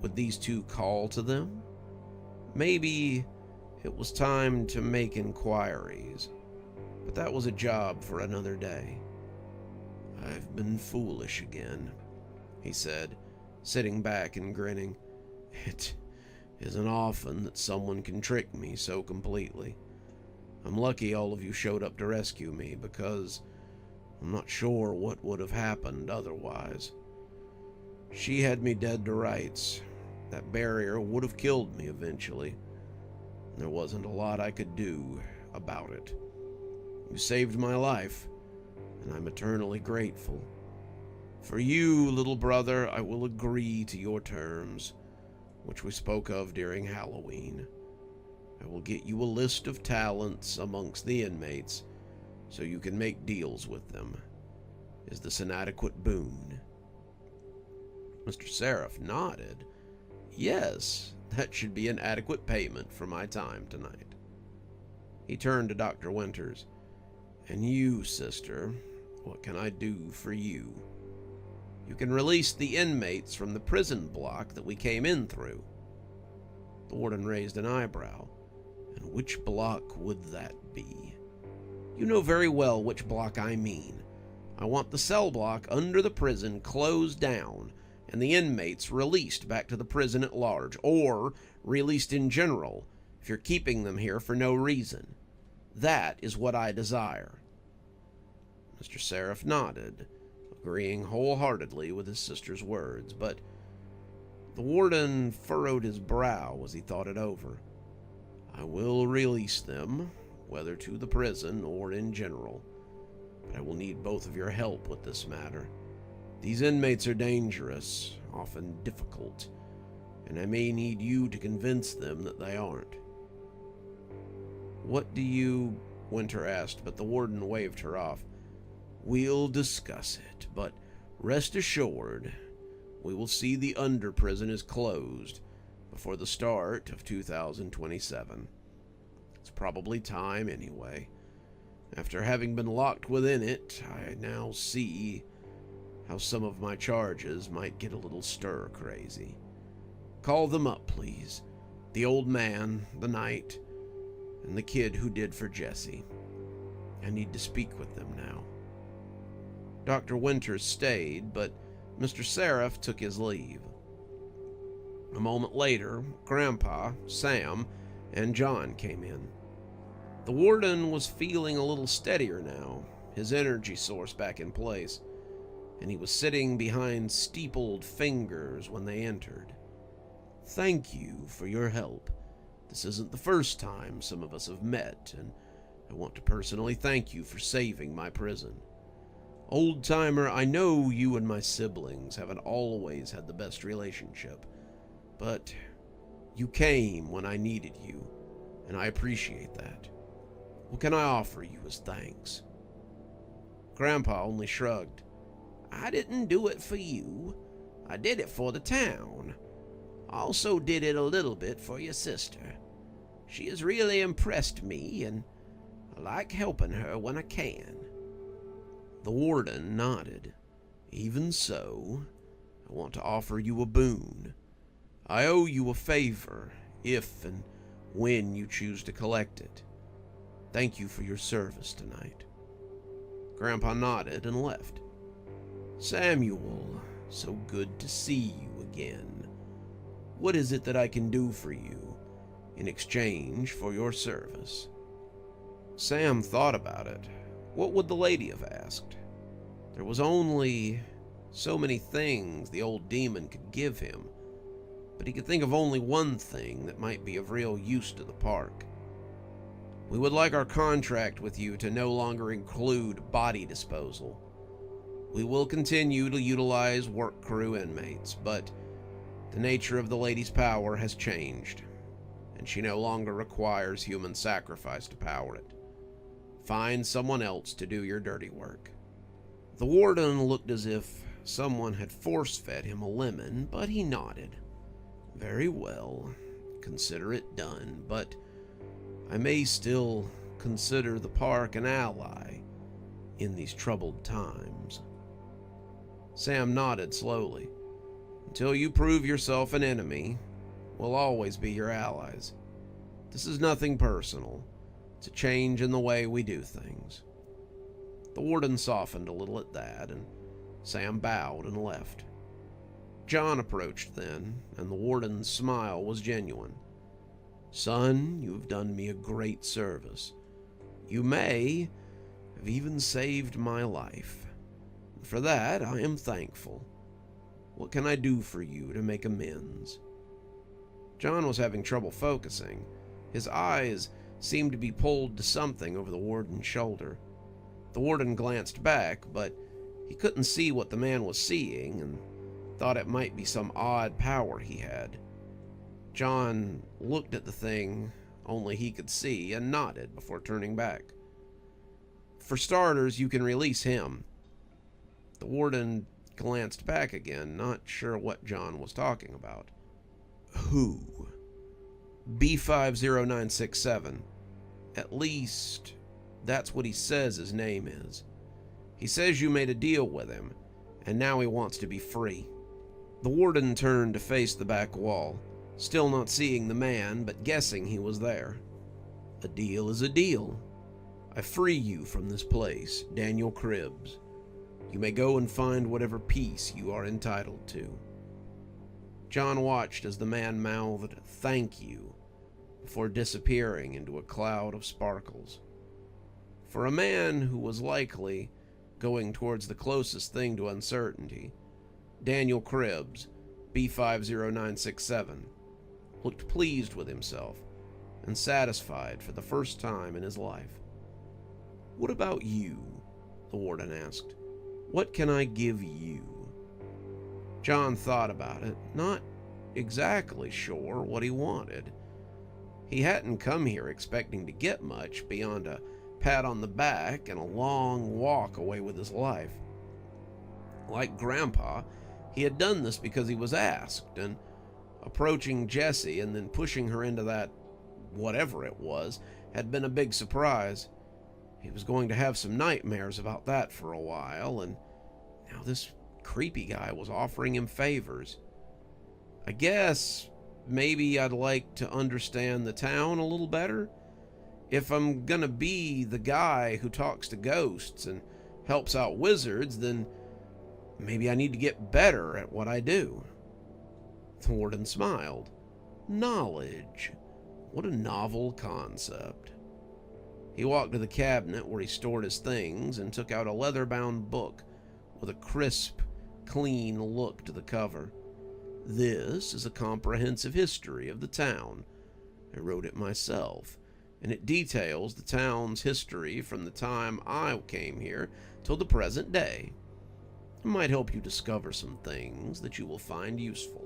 Would these two call to them? Maybe it was time to make inquiries. But that was a job for another day. "I've been foolish again," he said, sitting back and grinning. "It isn't often that someone can trick me so completely. I'm lucky all of you showed up to rescue me, because I'm not sure what would have happened otherwise. She had me dead to rights. That barrier would have killed me eventually. There wasn't a lot I could do about it. You saved my life, and I'm eternally grateful. For you, little brother, I will agree to your terms, which we spoke of during Halloween. I will get you a list of talents amongst the inmates, so you can make deals with them. Is this an adequate boon?" Mr. Seraph nodded. "Yes, that should be an adequate payment for my time tonight." He turned to Dr. Winters. "And you, sister, what can I do for you?" "You can release the inmates from the prison block that we came in through." The warden raised an eyebrow. "And which block would that be?" "You know very well which block I mean. I want the cell block under the prison closed down and the inmates released back to the prison at large, or released in general if you're keeping them here for no reason. That is what I desire." Mr. Seraph nodded, agreeing wholeheartedly with his sister's words, but the warden furrowed his brow as he thought it over. "I will release them, whether to the prison or in general, but I will need both of your help with this matter. These inmates are dangerous, often difficult, and I may need you to convince them that they aren't." "What do you—" Winter asked, but the warden waved her off. "We'll discuss it, but rest assured, we will see the under prison is closed before the start of 2027. It's probably time anyway. After having been locked within it, I now see how some of my charges might get a little stir-crazy. Call them up, please. The old man, the knight, and the kid who did for Jesse. I need to speak with them now." Dr. Winters stayed, but Mr. Seraph took his leave. A moment later, Grandpa, Sam, and John came in. The warden was feeling a little steadier now, his energy source back in place, and he was sitting behind steepled fingers when they entered. "Thank you for your help. This isn't the first time some of us have met, and I want to personally thank you for saving my prison. Old-timer, I know you and my siblings haven't always had the best relationship, but you came when I needed you, and I appreciate that. What can I offer you as thanks?" Grandpa only shrugged. "I didn't do it for you. I did it for the town. I also did it a little bit for your sister. She has really impressed me, and I like helping her when I can." The warden nodded. "Even so, I want to offer you a boon. I owe you a favor, if and when you choose to collect it. Thank you for your service tonight." Grandpa nodded and left. "Samuel, so good to see you again. What is it that I can do for you in exchange for your service?" Sam thought about it. What would the lady have asked? There was only so many things the old demon could give him, but he could think of only one thing that might be of real use to the park. "We would like our contract with you to no longer include body disposal. We will continue to utilize work crew inmates, but the nature of the lady's power has changed, and she no longer requires human sacrifice to power it. Find someone else to do your dirty work." The warden looked as if someone had force-fed him a lemon, but he nodded. "Very well, consider it done, but I may still consider the park an ally in these troubled times." Sam nodded slowly. "Until you prove yourself an enemy, we'll always be your allies. This is nothing personal. It's It's a change in the way we do things." The warden softened a little at that, and Sam bowed and left. John approached then, and the warden's smile was genuine. "Son, you have done me a great service. You may have even saved my life. For that, I am thankful. What can I do for you to make amends?" John was having trouble focusing. His eyes seemed to be pulled to something over the warden's shoulder. The warden glanced back, but he couldn't see what the man was seeing and thought it might be some odd power he had. John looked at the thing only he could see and nodded before turning back. "For starters, you can release him." The warden glanced back again, not sure what John was talking about. "Who?" "B50967. At least, that's what he says his name is. He says you made a deal with him, and now he wants to be free." The warden turned to face the back wall, still not seeing the man, but guessing he was there. "A deal is a deal. I free you from this place, Daniel Cribbs. You may go and find whatever peace you are entitled to." John watched as the man mouthed, "Thank you," before disappearing into a cloud of sparkles. For a man who was likely going towards the closest thing to uncertainty, Daniel Cribbs, B50967, looked pleased with himself and satisfied for the first time in his life. "What about you?" the warden asked. "What can I give you?" John thought about it, not exactly sure what he wanted. He hadn't come here expecting to get much beyond a pat on the back and a long walk away with his life. Like Grandpa, he had done this because he was asked, and approaching Jessie and then pushing her into that whatever it was had been a big surprise. He was going to have some nightmares about that for a while, and now this creepy guy was offering him favors. "I guess maybe I'd like to understand the town a little better. If I'm gonna be the guy who talks to ghosts and helps out wizards, then maybe I need to get better at what I do." The warden smiled. Knowledge. What a novel concept. He walked to the cabinet where he stored his things and took out a leather-bound book with a crisp, clean look to the cover. "This is a comprehensive history of the town. I wrote it myself, and it details the town's history from the time I came here till the present day. It might help you discover some things that you will find useful."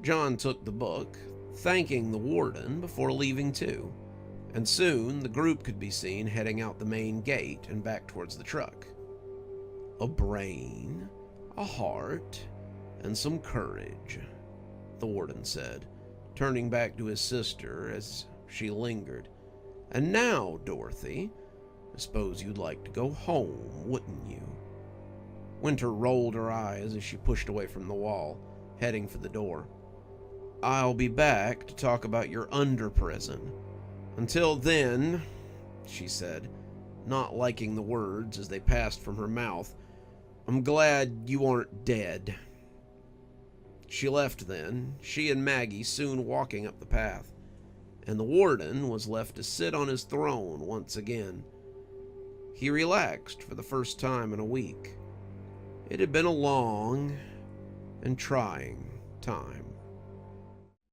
John took the book, thanking the warden before leaving too, and soon the group could be seen heading out the main gate and back towards the truck. "A brain, a heart, and some courage," the warden said, turning back to his sister as she lingered. "And now, Dorothy, I suppose you'd like to go home, wouldn't you?" Winter rolled her eyes as she pushed away from the wall, heading for the door. "I'll be back to talk about your under-prison. Until then," she said, not liking the words as they passed from her mouth, "I'm glad you aren't dead." She left then, she and Maggie soon walking up the path, and the warden was left to sit on his throne once again. He relaxed for the first time in a week. It had been a long and trying time.